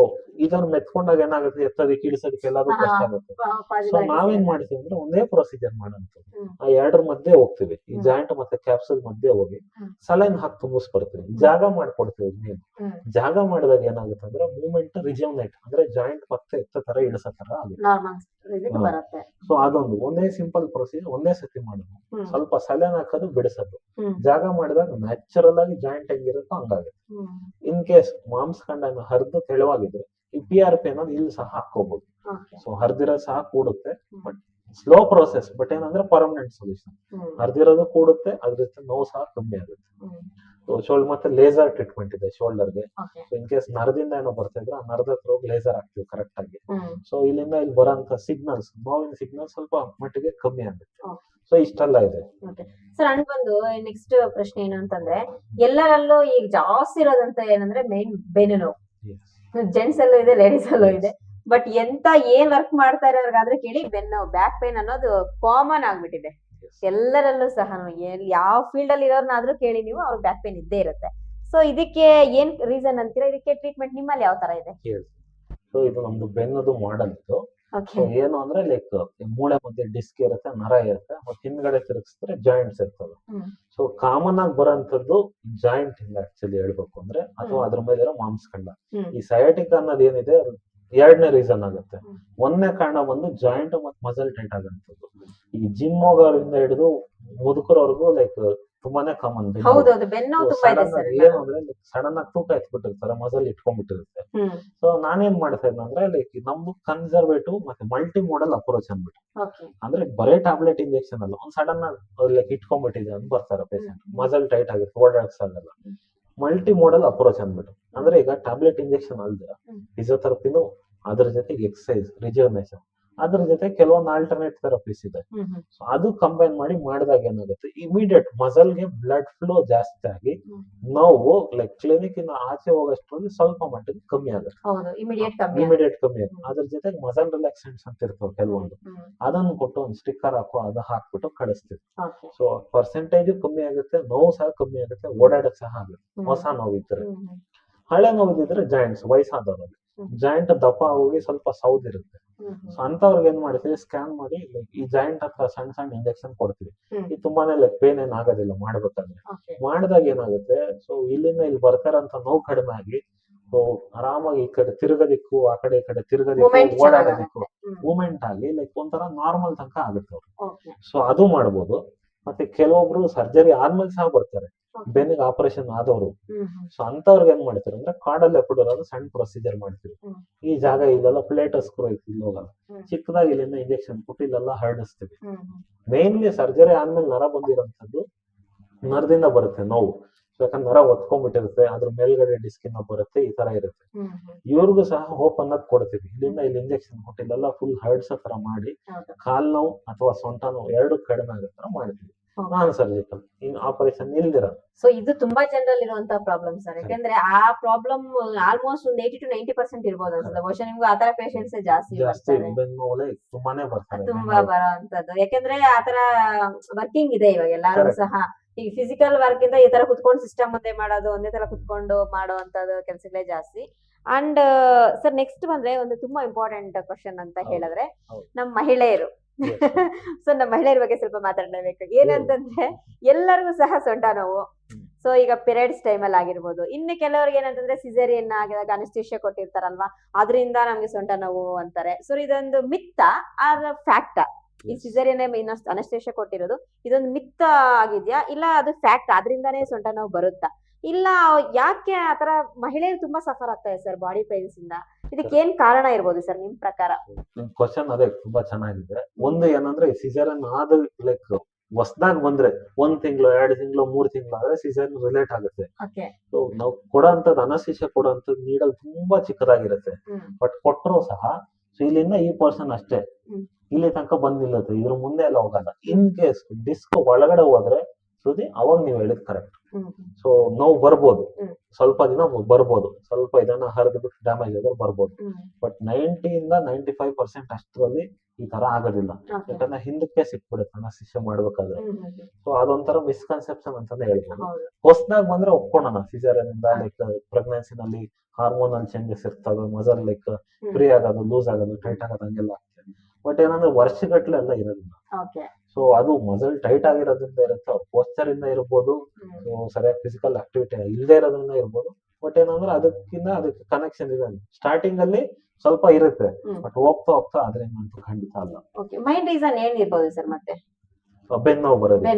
ಇದನ್ನ ಮೆತ್ಕೊಂಡಾಗ ಏನಾಗುತ್ತೆ, ಎತ್ತೋದಕ್ಕೆ ಇಳಿಸೋದಕ್ಕೆ ಎಲ್ಲಾದ್ರೂ ಕಷ್ಟ ಆಗುತ್ತೆ. ಸೊ ನಾವೇನ್ ಮಾಡ್ತೀವಿ ಅಂದ್ರೆ ಒಂದೇ ಪ್ರೊಸೀಜರ್ ಮಾಡೋಂಥದ್ದು. ಆ 2 ಮಧ್ಯೆ ಹೋಗ್ತೀವಿ, ಈ ಜಾಯಿಂಟ್ ಮತ್ತೆ ಕ್ಯಾಪ್ಸುಲ್ ಮಧ್ಯೆ ಹೋಗಿ ಸಲೈನ್ ಹಾಕಿ ತುಂಬಿಸ್ ಬರ್ತೀವಿ, ಜಾಗ ಮಾಡ್ಕೊಡ್ತೀವಿ. ಮೇನ್ ಜಾಗ ಮಾಡಿದಾಗ ಏನಾಗುತ್ತೆ ಅಂದ್ರೆ ಮೂವ್ಮೆಂಟ್ ರಿಜುವನೇಟ್ ಅಂದ್ರೆ ಜಾಯಿಂಟ್ ಮತ್ತೆ ಎತ್ತ ತರ ಇಳಿಸೋ ತರ ಆಗುತ್ತೆ. ಸೊ ಅದೊಂದು ಒಂದೇ ಸಿಂಪಲ್ ಪ್ರೊಸೀಜರ್, ಒಂದೇ ಸತಿ ಮಾಡೋದು. ಸ್ವಲ್ಪ ಸಲೈನ್ ಹಾಕೋದು, ಬಿಡಿಸೋದು, ಜಾಗ ಮಾಡಿದಾಗ ನ್ಯಾಚುರಲ್ ಆಗಿ ಜಾಯಿಂಟ್ ಹೆಂಗಿರುತ್ತೋ ಹಂಗಾಗುತ್ತೆ. ಇನ್ ಕೇಸ್ ಮಾಂಸಖಂಡ ಹರಿದು ತೆಳುವಾಗಿದ್ರೆ ಈ PRP ಅನ್ನೋದು ಇಲ್ಲಿ ಸಹ ಹಾಕೋಬಹುದು. ಸೊ ಹರಿದಿರೋದು ಸಹ ಕೂಡುತ್ತೆ, ಬಟ್ ಸ್ಲೋ ಪ್ರೋಸೆಸ್, ಬಟ್ ಏನಂದ್ರೆ ಪರ್ಮನೆಂಟ್ ಸೊಲ್ಯೂಷನ್. ಹರಿದಿರೋದು ಕೂಡುತ್ತೆ, ಅದ್ರಿಂದ ನೋವು ಸಹ ಕಮ್ಮಿ ಆಗುತ್ತೆ. ಶೋಲ್ಡರ್ ಮತ್ತೆ ಲೇಸರ್ ಟ್ರೀಟ್ಮೆಂಟ್ ಇದೆ ಶೋಲ್ಡರ್ಗೆ. ಇನ್ ಕೇಸ್ ನರದಿಂದ ಏನೋ ಬರ್ತಾ ಇದ್ರೆ ಆ ನರದ ಹತ್ರ ಹೋಗಿ ಲೇಸರ್ ಹಾಕ್ತಿವಿ ಕರೆಕ್ಟ್ ಆಗಿ. ಸೊ ಇಲ್ಲಿಂದ ಇಲ್ಲಿ ಬರೋಂತ ಸಿಗ್ನಲ್ಸ್, ನೋವಿನ ಸಿಗ್ನಲ್ ಸ್ವಲ್ಪ ಮಟ್ಟಿಗೆ ಕಮ್ಮಿ ಆಗುತ್ತೆ. ಸೊ ಇಷ್ಟೆಲ್ಲ ಇದೆ ಸರ್. ಅಂಡ್ ಬಂದು ನೆಕ್ಸ್ಟ್ ಪ್ರಶ್ನೆ ಏನು ಅಂತಂದ್ರೆ, ಎಲ್ಲರಲ್ಲೂ ಈಗ ಜಾಸ್ತಿ ಇರೋದಂತ ಏನಂದ್ರೆ ಮೇನ್ ಬೆನ್ನು ನೋವು. ಜೆಂಟ್ಸ್ ಅಲ್ಲೂ ಇದೆ, ಲೇಡೀಸ್ ಅಲ್ಲೂ ಇದೆ. ಬಟ್ ಏನ್ ವರ್ಕ್ ಮಾಡ್ತಾ ಇರೋರ್ಗಾದ್ರೆ ಕೇಳಿ, ಬೆನ್ನು ಬ್ಯಾಕ್ ಪೇನ್ ಅನ್ನೋದು ಕಾಮನ್ ಆಗ್ಬಿಟ್ಟಿದೆ ಎಲ್ಲರಲ್ಲೂ ಸಹ. ಯಾವ ಫೀಲ್ಡ್ ಅಲ್ಲಿ ಇರೋರ್ನಾದ್ರೂ ಕೇಳಿ ನೀವು, ಅವ್ರಿಗೆ ಬ್ಯಾಕ್ ಪೇನ್ ಇದ್ದೇ ಇರುತ್ತೆ. ಸೊ ಇದಕ್ಕೆ ಏನ್ ರೀಸನ್ ಅಂತೀರಾ? ಇದಕ್ಕೆ ಟ್ರೀಟ್ಮೆಂಟ್ ನಿಮ್ಮಲ್ಲಿ ಯಾವ ತರ ಇದೆ? ಸೊ ಇದು ನಮ್ದು ಬೆನ್ನದು ಮಾಡಲ್ ಇತ್ತು. ಓಕೆ ಸೊ ಏನು ಅಂದ್ರೆ ಲೈಕ್ ಮೂಳೆ ಮಧ್ಯೆ ಡಿಸ್ಕ್ ಇರುತ್ತೆ, ನರ ಇರುತ್ತೆ, ಮತ್ತೆ ಹಿಂದ್ಗಡೆ ತಿರುಗಿಸಿದ್ರೆ ಜಾಯಿಂಟ್ಸ್ ಇರ್ತವೆ. ಹ್ಮ್. ಸೊ ಕಾಮನ್ ಆಗಿ ಬರೋಂಥದ್ದು ಜಾಯಿಂಟ್ ಇಂದ ಆಕ್ಚುಲಿ ಹೇಳ್ಬೇಕು ಅಂದ್ರೆ, ಅಥವಾ ಅದ್ರ ಮೇಲೆ ಇರೋ ಮಾಂಸಖಂಡ. ಹ್ಮ್. ಈ ಸಯಾಟಿಕ್ ಅನ್ನೋದು ಏನಿದೆ ಅದು ಎರಡನೇ ರೀಸನ್ ಆಗುತ್ತೆ. ಹ್ಮ್. ಒಂದನೇ ಕಾರಣ ಬಂದು ಜಾಯಿಂಟ್ ಮತ್ತೆ ಮಸಲ್ ಟೈಟ್ ಆಗೋಂಥದ್ದು. ಈ ಜಿಮ್ ಹೋಗೋರಿಂದ ಹಿಡಿದು ಮುದುಕರವರೆಗೂ ಲೈಕ್ ತುಂಬಾನೇ ಕಾಮನ್. ಹೌದೌದು, ಬೆನ್ನು ತುಂಬಾ ಇದೆ ಸರ್. ಏನು ಅಂದ್ರೆ ಸಡನ್ ಆಗಿ ತೂಕ ಎತ್ಬಿಟ್ಟಿರ್ತಾರೆ, ಮಸಲ್ ಇಟ್ಕೊಂಡ್ಬಿಟ್ಟಿರುತ್ತೆ. ಸೊ ನಾನೇನ್ ಮಾಡ್ತಾ ಇದ್ದೆ ಅಂದ್ರೆ ಲೈಕ್ ನಮ್ದು ಕನ್ಸರ್ವೇಟಿವ್ ಮತ್ತೆ ಮಲ್ಟಿ ಮೋಡಲ್ ಅಪ್ರೋಚ್ ಅಂದ್ಬಿಟ್ಟು, ಓಕೆ ಅಂದ್ರೆ ಬರೇ ಟ್ಯಾಬ್ಲೆಟ್ ಇಂಜೆಕ್ಷನ್ ಅಲ್ಲ, ಒಂದ್ ಸಡನ್ ಆಗಿ ಲೈಕ್ ಇಟ್ಕೊಂಡ್ಬಿಟ್ಟಿದೆ ಅಂತ ಬರ್ತಾರೆ ಪೇಷಂಟ್, ಮಸಲ್ ಟೈಟ್ ಆಗಿರುತ್ತೆ, ಓಡಾಡಕ್ ಆಗಲ್ಲ. ಮಲ್ಟಿ ಮೋಡಲ್ ಅಪ್ರೋಚ್ ಅಂದ್ಬಿಟ್ಟು ಅಂದ್ರೆ ಈಗ ಟ್ಯಾಬ್ಲೆಟ್ ಇಂಜೆಕ್ಷನ್ ಅಲ್ದೆ ಫಿಸಿಯೋಥೆರಪಿನೂ, ಅದ್ರ ಜೊತೆಗೆ ಎಕ್ಸಸೈಸ್, ರಿಜುವನೇಷನ್, ಅದ್ರ ಜೊತೆ ಕೆಲವೊಂದು ಆಲ್ಟರ್ನೇಟ್ ಥೆರಪೀಸ್ ಇದೆ. ಸೊ ಅದು ಕಂಬೈನ್ ಮಾಡಿ ಮಾಡಿದಾಗ ಏನಾಗುತ್ತೆ, ಇಮಿಡಿಯೇಟ್ ಮಸಲ್ಗೆ ಬ್ಲಡ್ ಫ್ಲೋ ಜಾಸ್ತಿ ಆಗಿ ನೋವು ಲೈಕ್ ಕ್ಲಿನಿಕ್ ಇಂದ ಆಚೆ ಹೋಗೋಷ್ಟ್ರಲ್ಲಿ ಸ್ವಲ್ಪ ಮಟ್ಟಿಗೆ ಕಮ್ಮಿ ಆಗುತ್ತೆ, ಇಮಿಡಿಯೇಟ್ ಕಮ್ಮಿ ಆಗುತ್ತೆ. ಅದ್ರ ಜೊತೆಗೆ ಮಸಲ್ ರಿಲ್ಯಾಕ್ಸೆಂಟ್ಸ್ ಅಂತ ಇರ್ತವೆ ಕೆಲವೊಂದು, ಅದನ್ನು ಕೊಟ್ಟು ಒಂದು ಸ್ಟಿಕ್ಕರ್ ಹಾಕೋ ಅದು ಹಾಕ್ಬಿಟ್ಟು ಕಳಿಸ್ತೀವಿ. ಸೊ ಪರ್ಸೆಂಟೇಜ್ ಕಮ್ಮಿ ಆಗುತ್ತೆ, ನೋವು ಸಹ ಕಮ್ಮಿ ಆಗುತ್ತೆ, ಓಡಾಡಕ್ ಸಹ ಆಗುತ್ತೆ. ಹೊಸ ನೋವಿದ್ರೆ, ಹಳೆ ನೋವಿದ್ರೆ ಜಾಯಿಂಟ್ಸ್ ವಯಸ್ಸಾದವರಲ್ಲಿ ಜಾಯಿಂಟ್ ದಪ್ಪ ಹೋಗಿ ಸ್ವಲ್ಪ ಸೌದಿರುತ್ತೆ. ಸೊ ಅಂತವ್ರಿಗೆ ಏನ್ ಮಾಡ್ತೀವಿ, ಸ್ಕ್ಯಾನ್ ಮಾಡಿ ಈ ಜಾಯಿಂಟ್ ಹತ್ರ ಸಣ್ಣ ಸಣ್ಣ ಇಂಜೆಕ್ಷನ್ ಕೊಡ್ತೀವಿ. ಇದು ತುಂಬಾನೇ ಲೈಕ್ ಪೇನ್ ಏನ್ ಆಗೋದಿಲ್ಲ ಮಾಡ್ಬೇಕಾದ್ರೆ. ಮಾಡಿದಾಗ ಏನಾಗುತ್ತೆ, ಸೊ ಇಲ್ಲಿಂದ ಇಲ್ಲಿ ಬರ್ತಾರಂತ ನೋವು ಕಡಿಮೆ ಆಗಿ ಸೊ ಆರಾಮಾಗಿ ಈ ಕಡೆ ತಿರುಗದಿಕ್ಕು, ಆ ಕಡೆ ಈ ಕಡೆ ತಿರುಗದಿಕ್ಕು, ಓಡಾಡೋದಿಕ್ಕು ಮೂವ್ಮೆಂಟ್ ಆಗಿ ಲೈಕ್ ಒಂಥರ ನಾರ್ಮಲ್ ತನಕ ಆಗುತ್ತೆ ಅವ್ರು. ಸೊ ಅದು ಮಾಡ್ಬೋದು. ಮತ್ತೆ ಕೆಲವೊಬ್ರು ಸರ್ಜರಿ ಆದ್ಮೇಲೆ ಸಹ ಬರ್ತಾರೆ, ಬೆನ್ನಿಗೆ ಆಪರೇಷನ್ ಆದವರು. ಸೊ ಅಂತವ್ರಿಗೆ ಏನ್ ಮಾಡ್ತಾರೆ ಅಂದ್ರೆ ಕಾಡಲ್ಲಿ ಎಪಿಡೂರಲ್ ಸಣ್ಣ ಪ್ರೊಸೀಜರ್ ಮಾಡ್ತೀವಿ. ಈ ಜಾಗ ಇಲ್ಲೆಲ್ಲ ಪ್ಲೇಟ್ ಸ್ಕ್ರೂ ಇಲ್ಲಿ ಹೋಗಲ್ಲ, ಚಿಕ್ಕದಾಗಿ ಇಲ್ಲಿಂದ ಇಂಜೆಕ್ಷನ್ ಕೊಟ್ಟು ಇಲ್ಲೆಲ್ಲ ಹರಡಿಸ್ತೀವಿ. ಮೇನ್ಲಿ ಸರ್ಜರಿ ಆದ್ಮೇಲೆ ನರ ಬಂದಿರೋಂಥದ್ದು ನರದಿಂದ ಬರುತ್ತೆ ನೋವು. ಸೊ ಯಾಕಂದ್ರೆ ನರ ಒತ್ಕೊಂಡ್ಬಿಟ್ಟಿರುತ್ತೆ, ಅದ್ರ ಮೇಲ್ಗಡೆ ಡಿಸ್ಕ್ ಇಂದ ಬರುತ್ತೆ, ಈ ತರ ಇರುತ್ತೆ. ಇವ್ರಿಗೂ ಸಹ ಹೋಪ್ ಅನ್ನೋದು ಕೊಡ್ತೀವಿ. ಇಲ್ಲಿಂದ ಇಲ್ಲಿ ಇಂಜೆಕ್ಷನ್ ಕೊಟ್ಟು ಇಲ್ಲೆಲ್ಲ ಫುಲ್ ಹರಡ್ಸೋ ತರ ಮಾಡಿ ಕಾಲ್ ನೋವು ಅಥವಾ ಸೊಂಟ ನೋವು ಎರಡು ಕಡಿಮೆ ಆಗೋ ತರ ಮಾಡ್ತೀವಿ. ನಾನ್ ಸರ್ಜಿಕಲ್ ಇನ್ ಆಪರೇಷನ್ ಇಲ್ದಿರ. ಸೊ ಇದು ತುಂಬಾ ಜನರಲ್ಲಿ ಇರುವಂತಹ ಪ್ರಾಬ್ಲಮ್ ಸರ್. ಯಾಕಂದ್ರೆ ಆ ಪ್ರಾಬ್ಲಮ್ ಆಲ್ಮೋಸ್ಟ್ ಒಂದು 80 to 90% ಇರ್ಬೋದು ಅನ್ಸುತ್ತೆ. ಬಹುಶಃ ನಿಮ್ಗೂ ಆತರ ಪೇಷಂಟ್ಸ್ ಜಾಸ್ತಿ ತುಂಬಾನೇ ಬರ್ತಾರೆ, ತುಂಬಾ ಬರೋಂತದ್ದು. ಯಾಕಂದ್ರೆ ಆತರ ವರ್ಕಿಂಗ್ ಇದೆ ಇವಾಗ ಎಲ್ಲಾರು ಸಹ. ಈಗ ಫಿಸಿಕಲ್ ವರ್ಕ್ ಇಂದ ಈ ತರ ಕುತ್ಕೊಂಡು ಸಿಸ್ಟಮ್ ಮುಂದೆ ಮಾಡೋದು, ಒಂದೇ ತರ ಕುತ್ಕೊಂಡು ಮಾಡೋ ಅಂತದ್ದು ಕೆಲಸಗಳೇ ಜಾಸ್ತಿ. ಅಂಡ್ ಸರ್ ನೆಕ್ಸ್ಟ್ ಬಂದ್ರೆ ಒಂದು ತುಂಬಾ ಇಂಪಾರ್ಟೆಂಟ್ ಕ್ವಶನ್ ಅಂತ ಹೇಳಿದ್ರೆ, ನಮ್ ಮಹಿಳೆಯರು ಸೊ ನಮ್ಮ ಮಹಿಳೆಯರ ಬಗ್ಗೆ ಸ್ವಲ್ಪ ಮಾತಾಡಲೇಬೇಕು. ಏನಂತಂದ್ರೆ ಎಲ್ಲರಿಗೂ ಸಹ ಸೊಂಟ ನೋವು. ಸೊ ಈಗ ಪೀರಿಯಡ್ಸ್ ಟೈಮಲ್ಲಿ ಆಗಿರ್ಬೋದು, ಇನ್ನು ಕೆಲವರಿಗೆ ಏನಂತಂದ್ರೆ ಸಿಸೇರಿಯನ್ ಆಗಿದಾಗ ಅನಸ್ತೇಷಿಯಾ ಕೊಟ್ಟಿರ್ತಾರಲ್ವಾ, ಅದರಿಂದ ನಮ್ಗೆ ಸೊಂಟ ನೋವು ಅಂತಾರೆ. ಸೊ ಇದೊಂದು ಮಿತ್ತ ಆರ್ ಫ್ಯಾಕ್ಟಾ? ಈ ಸಿಸೇರಿಯನ್ ಅನಸ್ತೇಷಿಯಾ ಕೊಟ್ಟಿರೋದು ಇದೊಂದು ಮಿತ್ತ ಆಗಿದ್ಯಾ, ಇಲ್ಲ ಅದು ಫ್ಯಾಕ್ಟ್, ಅದರಿಂದಾನೇ ಸೊಂಟ ನೋವು ಬರುತ್ತಾ? ಇಲ್ಲ ಯಾಕೆ ಆತರ ಮಹಿಳೆಯರು ತುಂಬಾ ಸಫರ್ ಆಗ್ತಾರೆ ಸರ್ ಬಾಡಿ ಪೇನ್ಸ್ ಇಂದ? ಇದಕ್ಕೆ ಏನ್ ಕಾರಣ ಇರ್ಬೋದು ಸರ್ ನಿಮ್ ಪ್ರಕಾರ? ಕ್ವಶನ್ ಅದೇ ತುಂಬಾ ಚೆನ್ನಾಗಿದೆ. ಒಂದು ಏನಂದ್ರೆ ಸಿಸೇರಿಯನ್ ಆದ ಲೈಕ್ ಹೊಸದಾಗಿ ಬಂದ್ರೆ 1 ತಿಂಗಳು 2 ತಿಂಗಳು 3 ತಿಂಗಳು ಆದ್ರೆ ಸಿಸೇರಿಯನ್ ರಿಲೇಟ್ ಆಗುತ್ತೆ. ಸೊ ನಾವು ಕೊಡೋಂಥದ್ದು ಅನಸ್ತೇಷಿಯಾ ಕೊಡೋಂಥದ್ದು ನೀಡಲ್ ತುಂಬಾ ಚಿಕ್ಕದಾಗಿರುತ್ತೆ. ಬಟ್ ಕೊಟ್ಟರು ಸಹ ಸೊ ಇಲ್ಲಿಂದ ಈ ಪರ್ಸನ್ ಅಷ್ಟೇ ಇಲ್ಲಿ ತನಕ ಬಂದಿಲ್ಲತ್ತೆ, ಇದ್ರ ಮುಂದೆ ಎಲ್ಲ ಹೋಗಲ್ಲ. ಇನ್ ಕೇಸ್ ಡಿಸ್ಕ್ ಒಳಗಡೆ ಹೋದ್ರೆ ಸುದ್ದಿ ಅವಾಗ ನೀವು ಹೇಳಿದ್ ಕರೆಕ್ಟ್. ಸೊ ನೋವು ಬರ್ಬೋದು, ಸ್ವಲ್ಪ ದಿನ ಬರ್ಬೋದು, ಸ್ವಲ್ಪ ಇದನ್ನ ಹರಿದ್ಬಿಟ್ಟು ಡ್ಯಾಮೇಜ್ ಆದ್ರೆ ಬರ್ಬೋದು. ಬಟ್ 90 ಇಂದ 95% ಅಷ್ಟರಲ್ಲಿ ಈ ತರ ಆಗೋದಿಲ್ಲ. ಯಾಕಂದ್ರೆ ಹಿಂದಕ್ಕೆ ಸಿಕ್ಬಿಡುತ್ತೆ ಅನಸ್ತೇಷಿಯಾ ಮಾಡ್ಬೇಕಾದ್ರೆ. ಸೊ ಅದೊಂಥರ ಮಿಸ್ಕನ್ಸೆಪ್ಷನ್ ಅಂತಾನೆ ಹೇಳ್ಬೋದು. ಹೊಸದಾಗಿ ಬಂದ್ರೆ ಒಪ್ಕೊಳ್ಳೋಣ, ಸಿಸೇರಿಯನ್ ಇಂದ ಲೈಕ್ ಪ್ರೆಗ್ನೆನ್ಸಿನಲ್ಲಿ ಹಾರ್ಮೋನಲ್ ಚೇಂಜಸ್ ಇರ್ತವೆ, ಮಸಲ್ ಲೈಕ್ ಫ್ರೀ ಆಗೋದು, ಲೂಸ್ ಆಗೋದು, ಟೈಟ್ ಆಗೋದು ಹಂಗೆಲ್ಲ ಆಗ್ತದೆ. ಬಟ್ ಏನಂದ್ರೆ ವರ್ಷಗಟ್ಲೆ ಎಲ್ಲ ಇರೋದಿಲ್ಲ. ಸೊ ಅದು ಮಸಲ್ ಟೈಟ್ ಆಗಿರೋದ್ರಿಂದ ಇರುತ್ತೆ, ಅವ್ರ ಪೋಸ್ಚರ್ ಇಂದ ಇರ್ಬೋದು, ಸರಿಯಾಗಿ ಫಿಸಿಕಲ್ ಆಕ್ಟಿವಿಟಿ ಇಲ್ಲದೆ ಇರೋದ್ರಿಂದ ಇರ್ಬೋದು. ಬಟ್ ಏನಂದ್ರೆ ಅದಕ್ಕೆ ಕನೆಕ್ಷನ್ ಇದೆ. ಸ್ಟಾರ್ಟಿಂಗ್ ಅಲ್ಲಿ ಸ್ವಲ್ಪ ಇರುತ್ತೆ, ಬಟ್ ಹೋಗ್ತಾ ಹೋಗ್ತಾ ಅದ್ರಿಂದ ಖಂಡಿತ ಅಲ್ಲ. ಮೈನ್ ರೀಸನ್ ಏನ್ ಇರ್ಬೋದು ಸರ್? ಮತ್ತೆ ಬೆನ್ನು ಬರೋದು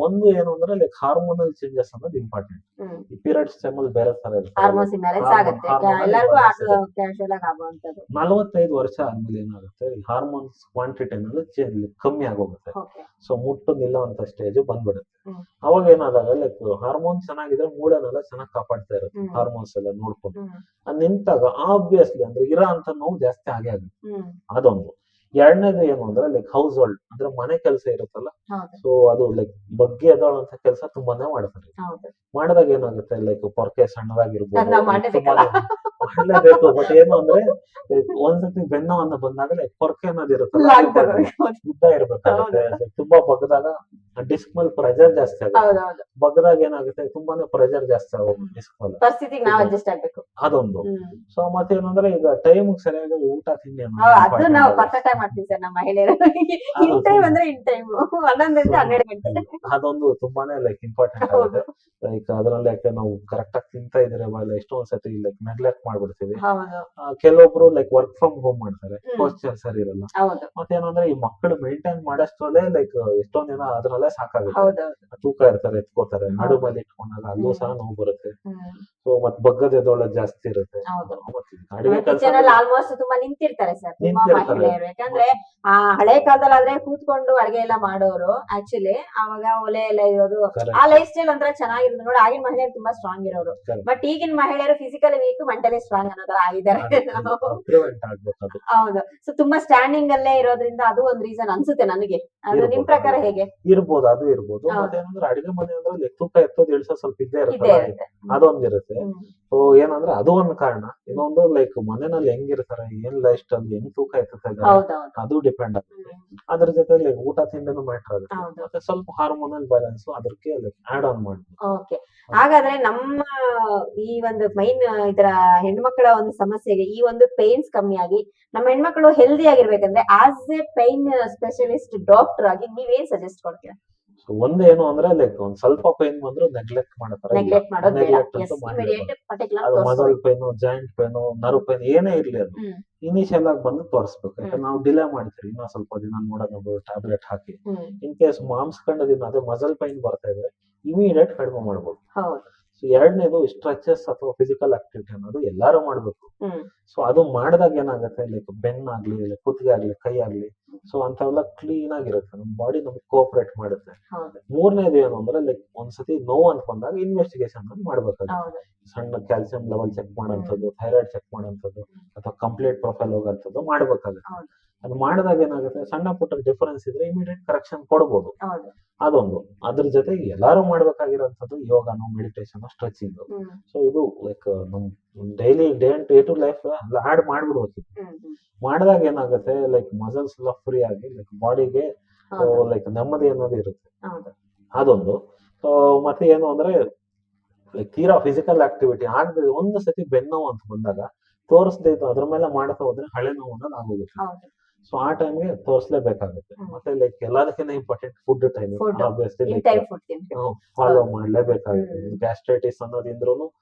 ಒಂದು ಏನು ಅಂದ್ರೆ ಲೈಕ್ ಹಾರ್ಮೋನಲ್ ಚೇಂಜಸ್ ಅನ್ನೋದು ಇಂಪಾರ್ಟೆಂಟ್. ಈ ಪೀರಿಯಡ್ಸ್ ಟೈಮಲ್ಲಿ ಬೇರೆ ತರ ಇರುತ್ತೆ. 45 ವರ್ಷ ಆದ್ಮೇಲೆ ಏನಾಗುತ್ತೆ, ಈ ಹಾರ್ಮೋನ್ಸ್ ಕ್ವಾಂಟಿಟಿ ಅನ್ನೋದು ಕಮ್ಮಿ ಆಗೋಗುತ್ತೆ. ಸೊ ಮುಟ್ಟು ನಿಲ್ಲುವಂತ ಸ್ಟೇಜ್ ಬಂದ್ಬಿಡುತ್ತೆ. ಅವಾಗ ಏನಾದಾಗ ಲೈಕ್ ಹಾರ್ಮೋನ್ ಚೆನ್ನಾಗಿದ್ರೆ ಮೂಳೆನೆಲ್ಲ ಚೆನ್ನಾಗಿ ಕಾಪಾಡ್ತಾ ಇರುತ್ತೆ, ಹಾರ್ಮೋನ್ಸ್ ಎಲ್ಲ ನೋಡ್ಕೊಂಡು. ಅದ್ ನಿಂತಾಗ ಆಬ್ವಿಯಸ್ಲಿ ಅಂದ್ರೆ ಇರೋ ಅಂತ ನೋವು ಜಾಸ್ತಿ ಆಗೇ ಆಗುತ್ತೆ. ಅದೊಂದು. ಎರಡನೇದು ಏನು ಅಂದ್ರೆ ಲೈಕ್ ಹೌಸ್ ಹೋಲ್ಡ್ ಅಂದ್ರೆ ಮನೆ ಕೆಲಸ ಇರುತ್ತಲ್ಲ, ಸೊ ಅದು ಲೈಕ್ ಬಗ್ಗೆ ಎದೋಳಂತ ಕೆಲಸ ತುಂಬಾನೇ ಮಾಡ್ತಾರೆ. ಮಾಡಿದಾಗ ಏನಾಗುತ್ತೆ ಲೈಕ್ ಪೊರ್ಕೆ ಸಣ್ಣದಾಗಿರ್ಬೋದು, ಮಾಡಲೇಬೇಕು. ಬಟ್ ಏನು ಅಂದ್ರೆ ಒಂದ್ಸತಿ ಬೆನ್ನವನ್ನ ಬಂದಾಗ ಲೈಕ್ ಪೊರ್ಕೆ ಅನ್ನೋದು ಇರುತ್ತಲ್ಲ, ಉದ್ದ ಇರ್ಬೇಕಾಗುತ್ತೆ. ತುಂಬಾ ಬಗ್ಗದಾಗ ಡಿಸ್ಕ್ ಮೇಲೆ ಪ್ರೆಷರ್ ಜಾಸ್ತಿ ಆಗುತ್ತೆ. ಹೌದೌದು. ಬಗ್ಗದಾಗ ಏನಾಗುತ್ತೆ ತುಂಬಾನೇ ಪ್ರೆಷರ್ ಜಾಸ್ತಿ ಆಗೋಗುತ್ತೆ ಡಿಸ್ಕ್ ಮೇಲೆ. ಪರಿಸ್ಥಿತಿಗೆ ನಾವ್ ಅಡ್ಜಸ್ಟ್ ಆಗ್ಬೇಕು. ಅದೊಂದು. ಸೊ ಮತ್ತೇನಂದ್ರೆ ಈಗ ಟೈಮ್ ಸರಿಯಾಗಿ ಊಟ ತಿಂಡಿ ಅದು ನಾವು ಪರ್ಫೆಕ್ಟ್ ಆಗಿ ಮಾಡ್ತೀವಿ ಸರ್ ನಮ್ಮ ಮಹಿಳೆಯರು. ಇನ್ ಟೈಮ್ ಅಂದ್ರೆ ಇನ್ ಟೈಮ್ 11 12 ಗಂಟೆ. ಅದೊಂದು ತುಂಬಾನೇ ಲೈಕ್ ಇಂಪಾರ್ಟೆಂಟ್ ಆಗುತ್ತೆ. ಲೈಕ್ ಅದ್ರಲ್ಲಿ ಯಾಕೆ ನಾವು ಕರೆಕ್ಟ್ ಆಗಿ ತಿಂತಾ ಇದ್ರೆ ಎಷ್ಟೊಂದ್ ಸತಿ ಲೈಕ್ ನೆಗ್ಲೆಕ್ಟ್ ಮಾಡ್ಬಿಡ್ತೀವಿ. ಕೆಲವೊಬ್ರು ಲೈಕ್ ವರ್ಕ್ ಫ್ರಮ್ ಹೋಮ್ ಮಾಡ್ತಾರೆ, ಪೋಸ್ಚರ್ ಸರಿ ಇರಲ್ಲ. ಮತ್ತೇನಂದ್ರೆ ಈ ಮಕ್ಕಳು ಮೇಂಟೈನ್ ಮಾಡಷ್ಟರಲ್ಲೇ ಲೈಕ್ ಎಷ್ಟೊಂದ್ ದಿನ ಅದ್ರಲ್ಲೇ ಸಾಕಾಗುತ್ತೆ. ತೂಕ ಇರ್ತಾರೆ, ಎತ್ಕೋತಾರೆ, ನಡುಮಲ್ಲಿ ಇಟ್ಕೊಂಡಾಗ ಅಲ್ಲೂ ಸಹ ನೋವು ಬರುತ್ತೆ. ಸೊ ಮತ್ ಬಗ್ಗದ ಎದೊಳಗ್ ಜಾಸ್ತಿ ಇರುತ್ತೆ. ಅಡಿಗೆ ಕೆಲಸ ಆಲ್ಮೋಸ್ಟ್ ತುಂಬಾ ನಿಂತಿರ್ತಾರೆ ಸರ್ ತುಂಬಾ ಮಹಿಳೆಯರು. ಯಾಕಂದ್ರೆ ಆ ಹಳೆ ಕಾಲದಲ್ಲಾದ್ರೆ ಕೂತ್ಕೊಂಡು ಅಡಿಗೆ ಎಲ್ಲ ಮಾಡೋರು. ಆಕ್ಚುಲಿ ಅವಾಗ ಒಲೆ ಎಲ್ಲ ಇರೋದು, ಆ ಲೈಫ್ ಸ್ಟೈಲ್ ಒಂಥರ ಚೆನ್ನಾಗಿರೋದು ನೋಡಿ. ಆಗಿನ ಮಹಿಳೆಯರು ತುಂಬಾ ಸ್ಟ್ರಾಂಗ್ ಇರೋರು. ಬಟ್ ಈಗಿನ ಮಹಿಳೆಯರು ಫಿಸಿಕಲಿ ವೀಕ್, ಮೆಂಟಲಿ ಸ್ಟ್ರಾಂಗ್ ಅನ್ನೋತರ ಆಗಿದ್ದಾರೆ. ಹೌದು. ಸೊ ತುಂಬಾ ಸ್ಟ್ಯಾಂಡಿಂಗ್ ಅಲ್ಲೇ ಇರೋದ್ರಿಂದ ಅದು ಒಂದ್ ರೀಸನ್ ಅನ್ಸುತ್ತೆ ನನಗೆ. ಅದು ನಿಮ್ ಪ್ರಕಾರ ಹೇಗೆ? ಇರ್ಬೋದು, ಅದು ಇರ್ಬೋದು. ಮತ್ತೇನಂದ್ರೆ ಅಡಿಗೆ ಮನೆ ಅಂದ್ರೆ ತೂಕ ಎತ್ತೋದು ಇಳಿಸೋ ಸ್ವಲ್ಪ ಇದ್ದೇ ಇರುತ್ತೆ, ಅದೊಂದಿರುತ್ತೆ. ಸೊ ಏನಂದ್ರೆ ಅದು ಒಂದ್ ಕಾರಣ. ಇನ್ನೊಂದು ಲೈಕ್ ಮನೆಯಲ್ಲಿ ಹೆಂಗಿರ್ತಾರೆ, ಏನ್ ಲೈಫ್ ಸ್ಟೈಲ್, ಹೆಂಗ್ ತೂಕ ಎತ್ತುತ್ತಾರೆ ಅದು ಡಿಪೆಂಡ್ ಆಗುತ್ತೆ. ಅದ್ರ ಜೊತೆ ಲೈಕ್ ಊಟ ತಿಂಡಿನೂ ಮ್ಯಾಟರ್ ಆಗುತ್ತೆ. ಮತ್ತೆ ಸ್ವಲ್ಪ ಹಾರ್ಮೋನಲ್ ಬ್ಯಾಲೆನ್ಸ್ ಅದಕ್ಕೆ ಆಡ್ ಆನ್ ಮಾಡ್ತೀವಿ. ಹಾಗಾದ್ರೆ ನಮ್ಮ ಈ ಒಂದು ಮೈನ್ ಇದರ ಹೆಣ್ಮಕ್ಳ ಒಂದು ಸಮಸ್ಯೆಗೆ ಈ ಒಂದು ಪೈನ್ಸ್ ಕಮ್ಮಿ ಆಗಿ ನಮ್ಮ ಹೆಣ್ಮಕ್ಳು ಹೆಲ್ದಿ ಆಗಿರ್ಬೇಕಂದ್ರೆ as a pain specialist doctor ಆಗಿ ನೀವೇನ್ ಸಜೆಸ್ಟ್ ಕೊಡ್ತೀರಾ? ಒಂದೇನು ಅಂದ್ರೆ ಲೈಕ್ ಒಂದ್ ಸ್ವಲ್ಪ ಪೈನ್ ಬಂದ್ರು ನೆಗ್ಲೆಕ್ಟ್ ಮಾಡ್ತಾರೆ. ಅದು muscle pain, joint pain, nerve pain ಏನೇ ಇರ್ಲಿ ಅದು ಇನಿಷಿಯಲ್ ಆಗಿ ಬಂದು ತೋರಿಸ್ಬೇಕು. ಯಾಕಂದ್ರೆ ನಾವು ಡಿಲೇ ಮಾಡ್ತೀವಿ, ಇನ್ನೂ ಸ್ವಲ್ಪ ದಿನ ನೋಡೋಣ ಟ್ಯಾಬ್ಲೆಟ್ ಹಾಕಿ. ಇನ್ ಕೇಸ್ ಮಾಂಸಖಂಡದಿಂದ ಅದೇ ಮಸಲ್ ಪೈನ್ ಬರ್ತಾ ಇದ್ರೆ ಇಮಿಡಿಯೇಟ್ ಕಡಿಮೆ ಮಾಡ್ಬೋದು. ಸೊ ಎರಡನೇದು ಸ್ಟ್ರೆಚಸ್ ಅಥವಾ ಫಿಸಿಕಲ್ ಆಕ್ಟಿವಿಟಿ ಅನ್ನೋದು ಎಲ್ಲಾರು ಮಾಡ್ಬೇಕು. ಸೊ ಅದು ಮಾಡಿದಾಗ ಏನಾಗುತ್ತೆ ಲೈಕ್ ಬೆನ್ನಾಗ್ಲಿ, ಕುತ್ತಿಗೆ ಆಗ್ಲಿ, ಕೈ ಆಗ್ಲಿ, ಸೊ ಅಂತವೆಲ್ಲ ಕ್ಲೀನ್ ಆಗಿರುತ್ತೆ. ನಮ್ ಬಾಡಿ ನಮ್ಗೆ ಕೋಆಪರೇಟ್ ಮಾಡುತ್ತೆ. ಮೂರನೇದು ಏನು ಅಂದ್ರೆ ಲೈಕ್ ಒಂದ್ಸತಿ ನೋವು ಅನ್ಕೊಂಡಾಗ ಇನ್ವೆಸ್ಟಿಗೇಷನ್ ಮಾಡ್ಬೇಕಾಗುತ್ತೆ. ಸಣ್ಣ ಕ್ಯಾಲ್ಸಿಯಂ ಲೆವೆಲ್ ಚೆಕ್ ಮಾಡೋಂಥದ್ದು, ಥೈರಾಯ್ಡ್ ಚೆಕ್ ಮಾಡೋಂಥದ್ದು, ಅಥವಾ ಕಂಪ್ಲೀಟ್ ಪ್ರೊಫೈಲ್ ಹೋಗೋಂಥದ್ದು ಮಾಡ್ಬೇಕಾಗುತ್ತೆ. ಅದು ಮಾಡಿದಾಗ ಏನಾಗುತ್ತೆ, ಸಣ್ಣ ಪುಟ್ಟ ಡಿಫರೆನ್ಸ್ ಇದ್ರೆ ಇಮಿಡಿಯೇಟ್ ಕರೆಕ್ಷನ್ ಕೊಡ್ಬೋದು. ಅದೊಂದು. ಅದ್ರ ಜೊತೆ ಎಲ್ಲಾರು ಮಾಡ್ಬೇಕಾಗಿರೋಂಥದ್ದು ಯೋಗನೋ, ಮೆಡಿಟೇಷನ್, ಸ್ಟ್ರೆಚಿಂಗ್. ಸೊ ಇದು ಲೈಕ್ ನಮ್ daily day to life add ಮಾಡ್ಬಿಡ್ಬೇಕು. ಮಾಡಿದಾಗ ಏನಾಗುತ್ತೆ ಲೈಕ್ ಮಸಲ್ಸ್ ಎಲ್ಲ ಫ್ರೀ ಆಗಿ ಲೈಕ್ ಬಾಡಿಗೆ ಲೈಕ್ ನೆಮ್ಮದಿ ಅನ್ನೋದು ಇರುತ್ತೆ. ಅದೊಂದು. ಮತ್ತೆ ಏನು ಅಂದ್ರೆ ಲೈಕ್ ತೀರಾ ಫಿಸಿಕಲ್ ಆಕ್ಟಿವಿಟಿ ಆಗದೆ ಒಂದು ಸತಿ ಬೆನ್ನೋವು ಅಂತ ಬಂದಾಗ ತೋರಿಸದೇ ಇದ್ದು ಅದ್ರ ಮೇಲೆ ಮಾಡ್ತಾ ಹೋದ್ರೆ ಹಳೆ ನೋವು ಅನ್ನೋದು ಆಗೋಗುತ್ತೆ. ಸೊ ಆ ಟೈಮ್ಗೆ ತೋರಿಸಲೇಬೇಕಾಗುತ್ತೆ. ಮತ್ತೆ ಲೈಕ್ ಎಲ್ಲದಕ್ಕಿಂತ ಇಂಪಾರ್ಟೆಂಟ್ ಫುಡ್ ಟೈಮ್ ಫಾಲೋ ಮಾಡ್ಲೇಬೇಕಾಗುತ್ತೆ. ಗ್ಯಾಸ್ಟ್ರೈಟಿಸ್ ಅನ್ನೋದಿಂದ್ರೂ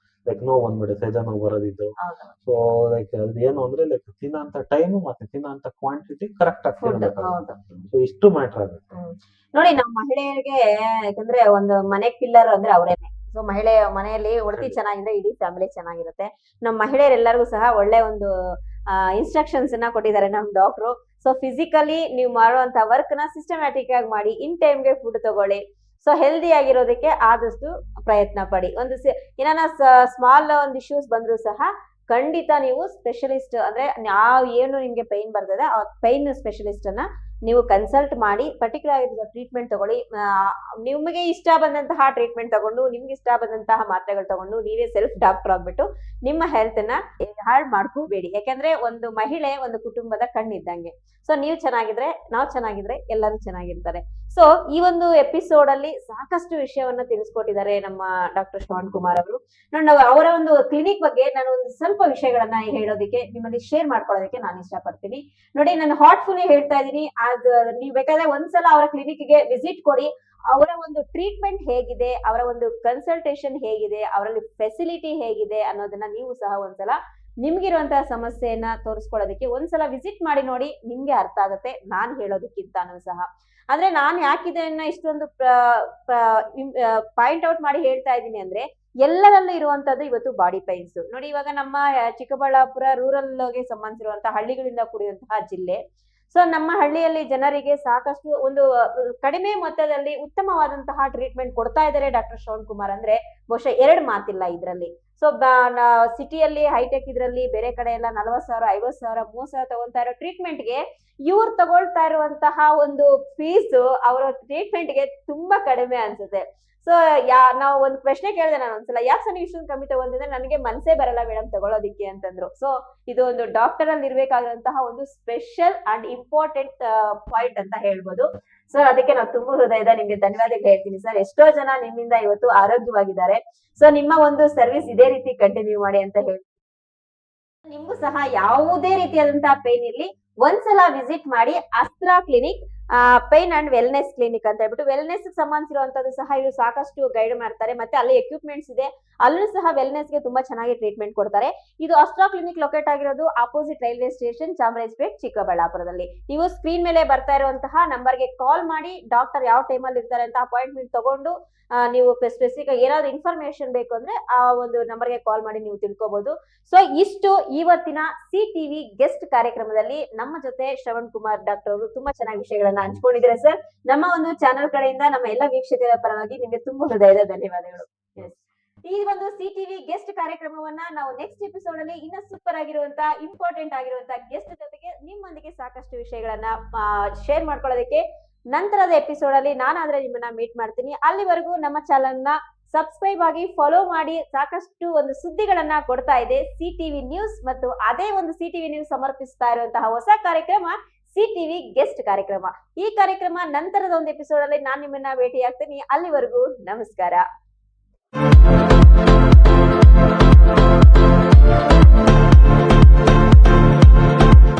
ಲೈಕ್ ನೋವು ಬಂದ್ಬಿಡುತ್ತೆ, ಎದೆ ನೋವು ಬರೋದಿದ್ದು. ಸೊ ಲೈಕ್ ಅದು ಏನು ಅಂದ್ರೆ ಲೈಕ್ ತಿನ್ನಂತ ಟೈಮ್ ಮತ್ತೆ ತಿನ್ನಂತ ಕ್ವಾಂಟಿಟಿ ಕರೆಕ್ಟ್ ಆಗ್ತಿರ್ಬೇಕಾಗುತ್ತೆ. ಸೊ ಇಷ್ಟು ಮ್ಯಾಟರ್ ಆಗುತ್ತೆ ನೋಡಿ. ನಮ್ಮ ಮಹಿಳೆಯರಿಗೆ ಯಾಕಂದ್ರೆ ಒಂದು ಮನೆ ಪಿಲ್ಲರ್ ಅಂದ್ರೆ ಅವರೇನೆ. ಸೊ ಮನೆಯಲ್ಲಿ ಒಡತಿ ಚೆನ್ನಾಗಿದ್ರೆ ಇಡೀ ಫ್ಯಾಮಿಲಿ ಚೆನ್ನಾಗಿರುತ್ತೆ. ನಮ್ಮ ಮಹಿಳೆಯರೆಲ್ಲರಿಗೂ ಸಹ ಒಳ್ಳೆ ಒಂದು ಇನ್ಸ್ಟ್ರಕ್ಷನ್ಸ್ ಅನ್ನ ಕೊಟ್ಟಿದ್ದಾರೆ ನಮ್ ಡಾಕ್ಟ್ರು. ಸೊ ಫಿಸಿಕಲಿ ನೀವು ಮಾಡುವಂತ ವರ್ಕ್ ನ ಸಿಸ್ಟಮ್ಯಾಟಿಕ್ ಆಗಿ ಮಾಡಿ, ಇನ್ ಟೈಮ್ಗೆ ಫುಡ್ ತಗೊಳ್ಳಿ. ಸೊ ಹೆಲ್ದಿ ಆಗಿರೋದಕ್ಕೆ ಆದಷ್ಟು ಪ್ರಯತ್ನ ಪಡಿ. ಒಂದು ಏನಾನ ಸ್ಮಾಲ್ ಒಂದು ಇಶ್ಯೂಸ್ ಬಂದ್ರು ಸಹ ಖಂಡಿತ ನೀವು ಸ್ಪೆಷಲಿಸ್ಟ್ ಅಂದ್ರೆ ಏನು ನಿಮ್ಗೆ ಪೈನ್ ಬರ್ತದೆ ಆ ಪೈನ್ ಸ್ಪೆಷಲಿಸ್ಟ್ ಅನ್ನ ನೀವು ಕನ್ಸಲ್ಟ್ ಮಾಡಿ ಪರ್ಟಿಕ್ಯುಲರ್ ಆಗಿರೋ ಟ್ರೀಟ್ಮೆಂಟ್ ತಗೊಳ್ಳಿ. ನಿಮಗೆ ಇಷ್ಟ ಬಂದಂತಹ ಟ್ರೀಟ್ಮೆಂಟ್ ತಗೊಂಡು, ನಿಮ್ಗೆ ಇಷ್ಟ ಬಂದಂತಹ ಮಾತ್ರೆಗಳು ತಗೊಂಡು ನೀವೇ ಸೆಲ್ಫ್ ಡಾಕ್ಟರ್ ಆಗ್ಬಿಟ್ಟು ನಿಮ್ಮ ಹೆಲ್ತ್ ನ ಹಾಳು ಮಾಡ್ಕೋಬೇಡಿ. ಯಾಕಂದ್ರೆ ಒಂದು ಮಹಿಳೆ ಒಂದು ಕುಟುಂಬದ ಕಣ್ಣಿದ್ದಂಗೆ. ಸೊ ನೀವು ಚೆನ್ನಾಗಿದ್ರೆ, ನಾವು ಚೆನ್ನಾಗಿದ್ರೆ ಎಲ್ಲರೂ ಚೆನ್ನಾಗಿರ್ತಾರೆ. ಸೊ ಈ ಒಂದು ಎಪಿಸೋಡ್ ಅಲ್ಲಿ ಸಾಕಷ್ಟು ವಿಷಯವನ್ನ ತಿಳಿಸ್ಕೊಟ್ಟಿದ್ದಾರೆ ನಮ್ಮ ಡಾಕ್ಟರ್ ಶ್ರವಣ್ ಕುಮಾರ್ ಅವರು. ಅವರ ಒಂದು ಕ್ಲಿನಿಕ್ ಬಗ್ಗೆ ನಾನು ಒಂದು ಸ್ವಲ್ಪ ವಿಷಯಗಳನ್ನ ಹೇಳೋದಕ್ಕೆ, ನಿಮ್ಮಲ್ಲಿ ಶೇರ್ ಮಾಡ್ಕೊಳ್ಳೋದಕ್ಕೆ ನಾನು ಇಷ್ಟಪಡ್ತೀನಿ. ನೋಡಿ, ನಾನು ಹಾರ್ಟ್ಫುಲಿ ಹೇಳ್ತಾ ಇದ್ದೀನಿ, ನೀವು ಬೇಕಾದ್ರೆ ಒಂದ್ಸಲ ಅವರ ಕ್ಲಿನಿಕ್ ಗೆ ವಿಸಿಟ್ ಕೊಡಿ. ಅವರ ಒಂದು ಟ್ರೀಟ್ಮೆಂಟ್ ಹೇಗಿದೆ, ಅವರ ಒಂದು ಕನ್ಸಲ್ಟೇಷನ್ ಹೇಗಿದೆ, ಅವರಲ್ಲಿ ಫೆಸಿಲಿಟಿ ಹೇಗಿದೆ ಅನ್ನೋದನ್ನ ನೀವು ಸಹ ಒಂದ್ಸಲ ನಿಮ್ಗಿರುವಂತಹ ಸಮಸ್ಯೆಯನ್ನ ತೋರಿಸ್ಕೊಳ್ಳೋದಕ್ಕೆ ಒಂದ್ಸಲ ವಿಸಿಟ್ ಮಾಡಿ ನೋಡಿ, ನಿಮ್ಗೆ ಅರ್ಥ ಆಗುತ್ತೆ ನಾನ್ ಹೇಳೋದಕ್ಕಿಂತಾನು ಸಹ. ಅಂದ್ರೆ ನಾನ್ ಯಾಕಿದನ್ನ ಇಷ್ಟೊಂದು ಪಾಯಿಂಟ್ ಔಟ್ ಮಾಡಿ ಹೇಳ್ತಾ ಇದ್ದೀನಿ ಅಂದ್ರೆ, ಎಲ್ಲರಲ್ಲೂ ಇರುವಂತದ್ದು ಇವತ್ತು ಬಾಡಿ ಪೈನ್ಸ್. ನೋಡಿ, ಇವಾಗ ನಮ್ಮ ಚಿಕ್ಕಬಳ್ಳಾಪುರ ರೂರಲ್ಗೆ ಸಂಬಂಧಿಸಿರುವಂತಹ ಹಳ್ಳಿಗಳಿಂದ ಕೂಡಿರುವಂತಹ ಜಿಲ್ಲೆ. ಸೊ ನಮ್ಮ ಹಳ್ಳಿಯಲ್ಲಿ ಜನರಿಗೆ ಸಾಕಷ್ಟು ಒಂದು ಕಡಿಮೆ ಮೊತ್ತದಲ್ಲಿ ಉತ್ತಮವಾದಂತಹ ಟ್ರೀಟ್ಮೆಂಟ್ ಕೊಡ್ತಾ ಇದ್ದಾರೆ ಡಾಕ್ಟರ್ ಶ್ರವಣ್ ಕುಮಾರ್. ಅಂದ್ರೆ ಬಹುಶಃ ಎರಡು ಮಾತಿಲ್ಲ ಇದ್ರಲ್ಲಿ. ಸೊ ಸಿಟಿಯಲ್ಲಿ ಹೈಟೆಕ್ ಇದ್ರಲ್ಲಿ ಬೇರೆ ಕಡೆ ಎಲ್ಲ 40,000, 50,000, 30,000 ತಗೊಂತಾ ಇರೋ ಟ್ರೀಟ್ಮೆಂಟ್ಗೆ ಇವ್ರು ತಗೊಳ್ತಾ ಇರುವಂತಹ ಒಂದು ಫೀಸ್ ಅವರ ಟ್ರೀಟ್ಮೆಂಟ್ಗೆ ತುಂಬಾ ಕಡಿಮೆ ಅನ್ಸುತ್ತೆ. ಸೊ ನಾವು ಒಂದು ಪ್ರಶ್ನೆ ಕೇಳಿದೆ ನಾನು ಒಂದ್ಸಲ, ಯಾಕೆ ಸರ್ ನೀವು ಇಷ್ಟೊಂದು ಕಮ್ಮಿ ತಗೊಂಡಿದ್ರೆ? ನನಗೆ ಮನ್ಸೇ ಬರಲ್ಲ ಮೇಡಮ್ ತಗೊಳ್ಳೋದಿಕ್ಕೆ ಅಂತಂದ್ರು. ಸೊ ಇದು ಒಂದು ಡಾಕ್ಟರ್ ಅಲ್ಲಿ ಇರ್ಬೇಕಾಗಿರುವಂತಹ ಒಂದು ಸ್ಪೆಷಲ್ ಅಂಡ್ ಇಂಪಾರ್ಟೆಂಟ್ ಪಾಯಿಂಟ್ ಅಂತ ಹೇಳ್ಬೋದು. ಸರ್ ಅದಕ್ಕೆ ನಾವು ತುಂಬಾ ಹೃದಯದ ನಿಮ್ಗೆ ಧನ್ಯವಾದಗಳು ಹೇಳ್ತೀನಿ ಸರ್. ಎಷ್ಟೋ ಜನ ನಿಮ್ಮಿಂದ ಇವತ್ತು ಆರೋಗ್ಯವಾಗಿದ್ದಾರೆ. ಸೊ ನಿಮ್ಮ ಒಂದು ಸರ್ವಿಸ್ ಇದೇ ರೀತಿ ಕಂಟಿನ್ಯೂ ಮಾಡಿ ಅಂತ ಹೇಳಿ, ನಿಮ್ಗೂ ಸಹ ಯಾವುದೇ ರೀತಿಯಾದಂತಹ ಪೇನ್ ಇರ್ಲಿ ಒಂದ್ಸಲ ವಿಸಿಟ್ ಮಾಡಿ Astra clinic, pain and wellness clinic ಅಂತ ಹೇಳ್ಬಿಟ್ಟು ವೆಲ್ನೆಸ್ ಸಂಬಂಧಿಸಿರುವಂತದ್ದು ಸಹ ಇವರು ಸಾಕಷ್ಟು ಗೈಡ್ ಮಾಡ್ತಾರೆ. ಮತ್ತೆ ಅಲ್ಲಿ ಎಕ್ವಿಪ್ಮೆಂಟ್ಸ್ ಇದೆ, ಅಲ್ಲೂ ಸಹ ವೆಲ್ನೆಸ್ ಗೆ ತುಂಬಾ ಚೆನ್ನಾಗಿ ಟ್ರೀಟ್ಮೆಂಟ್ ಕೊಡ್ತಾರೆ. ಇದು ಅಸ್ತ್ರ ಕ್ಲಿನಿಕ್ ಲೊಕೇಟ್ ಆಗಿರೋದು ಆಪೋಸಿಟ್ ರೈಲ್ವೆ ಸ್ಟೇಷನ್, ಚಾಮರಾಜಪೇಟ್, ಚಿಕ್ಕಬಳ್ಳಾಪುರದಲ್ಲಿ. ನೀವು ಸ್ಕ್ರೀನ್ ಮೇಲೆ ಬರ್ತಾ ಇರುವಂತಹ ನಂಬರ್ಗೆ ಕಾಲ್ ಮಾಡಿ ಡಾಕ್ಟರ್ ಯಾವ ಟೈಮಲ್ಲಿ ಇರ್ತಾರೆ ಅಂತ ಅಪಾಯಿಂಟ್ಮೆಂಟ್ ತಗೊಂಡು ನೀವು ಸ್ಪೆಸಿಫಿಕ್ ಏನಾದ್ರು ಇನ್ಫಾರ್ಮೇಶನ್ ಬೇಕು ಅಂದ್ರೆ ಆ ಒಂದು ನಂಬರ್ಗೆ ಕಾಲ್ ಮಾಡಿ ನೀವು ತಿಳ್ಕೊಬಹುದು. ಸೊ ಇಷ್ಟು ಇವತ್ತಿನ ಸಿ ಟಿವಿ ಗೆಸ್ಟ್ ಕಾರ್ಯಕ್ರಮದಲ್ಲಿ ನಮ್ಮ ಜೊತೆ ಶ್ರವಣ್ ಕುಮಾರ್ ಡಾಕ್ಟರ್ ಅವರು ತುಂಬಾ ಚೆನ್ನಾಗಿ ವಿಷಯಗಳನ್ನ ಹಂಚ್ಕೊಂಡಿದ್ದಾರೆ ಸರ್. ನಮ್ಮ ಒಂದು ಚಾನೆಲ್ ಕಡೆಯಿಂದ ನಮ್ಮ ಎಲ್ಲ ವೀಕ್ಷಕರ ಪರವಾಗಿ ನಿಮಗೆ ತುಂಬಾ ಹೃದಯದ ಧನ್ಯವಾದಗಳು. ಈ ಒಂದು ಸಿ ಟಿವಿ ಗೆಸ್ಟ್ ಕಾರ್ಯಕ್ರಮವನ್ನ ನಾವು ನೆಕ್ಸ್ಟ್ ಎಪಿಸೋಡ್ ಅಲ್ಲಿ ಇನ್ನ ಸೂಪರ್ ಆಗಿರುವಂತ ಇಂಪಾರ್ಟೆಂಟ್ ಆಗಿರುವಂತ ಗೆಸ್ಟ್ ಜೊತೆಗೆ ನಿಮ್ಮೊಂದಿಗೆ ಸಾಕಷ್ಟು ವಿಷಯಗಳನ್ನ ಶೇರ್ ಮಾಡ್ಕೊಳ್ಳೋದಕ್ಕೆ ನಂತರದ ಎಪಿಸೋಡ್ ಅಲ್ಲಿ ನಾನಾದ್ರೆ ನಿಮ್ಮನ್ನ ಮೀಟ್ ಮಾಡ್ತೀನಿ. ಅಲ್ಲಿವರೆಗೂ ನಮ್ಮ ಚಾನೆಲ್ ನ ಸಬ್ಸ್ಕ್ರೈಬ್ ಆಗಿ ಫಾಲೋ ಮಾಡಿ. ಸಾಕಷ್ಟು ಒಂದು ಸುದ್ದಿಗಳನ್ನ ಕೊಡ್ತಾ ಇದೆ ಸಿ ಟಿವಿ ನ್ಯೂಸ್, ಮತ್ತು ಅದೇ ಒಂದು ಸಿ ಟಿವಿ ನ್ಯೂಸ್ ಸಮರ್ಪಿಸ್ತಾ ಇರುವಂತಹ ಹೊಸ ಕಾರ್ಯಕ್ರಮ ಸಿ ಟಿವಿ ಗೆಸ್ಟ್ ಕಾರ್ಯಕ್ರಮ. ಈ ಕಾರ್ಯಕ್ರಮ ನಂತರದ ಒಂದು ಎಪಿಸೋಡ್ ಅಲ್ಲಿ ನಾನು ನಿಮ್ಮನ್ನ ಭೇಟಿ ಆಗ್ತೀನಿ. ಅಲ್ಲಿವರೆಗೂ ನಮಸ್ಕಾರ.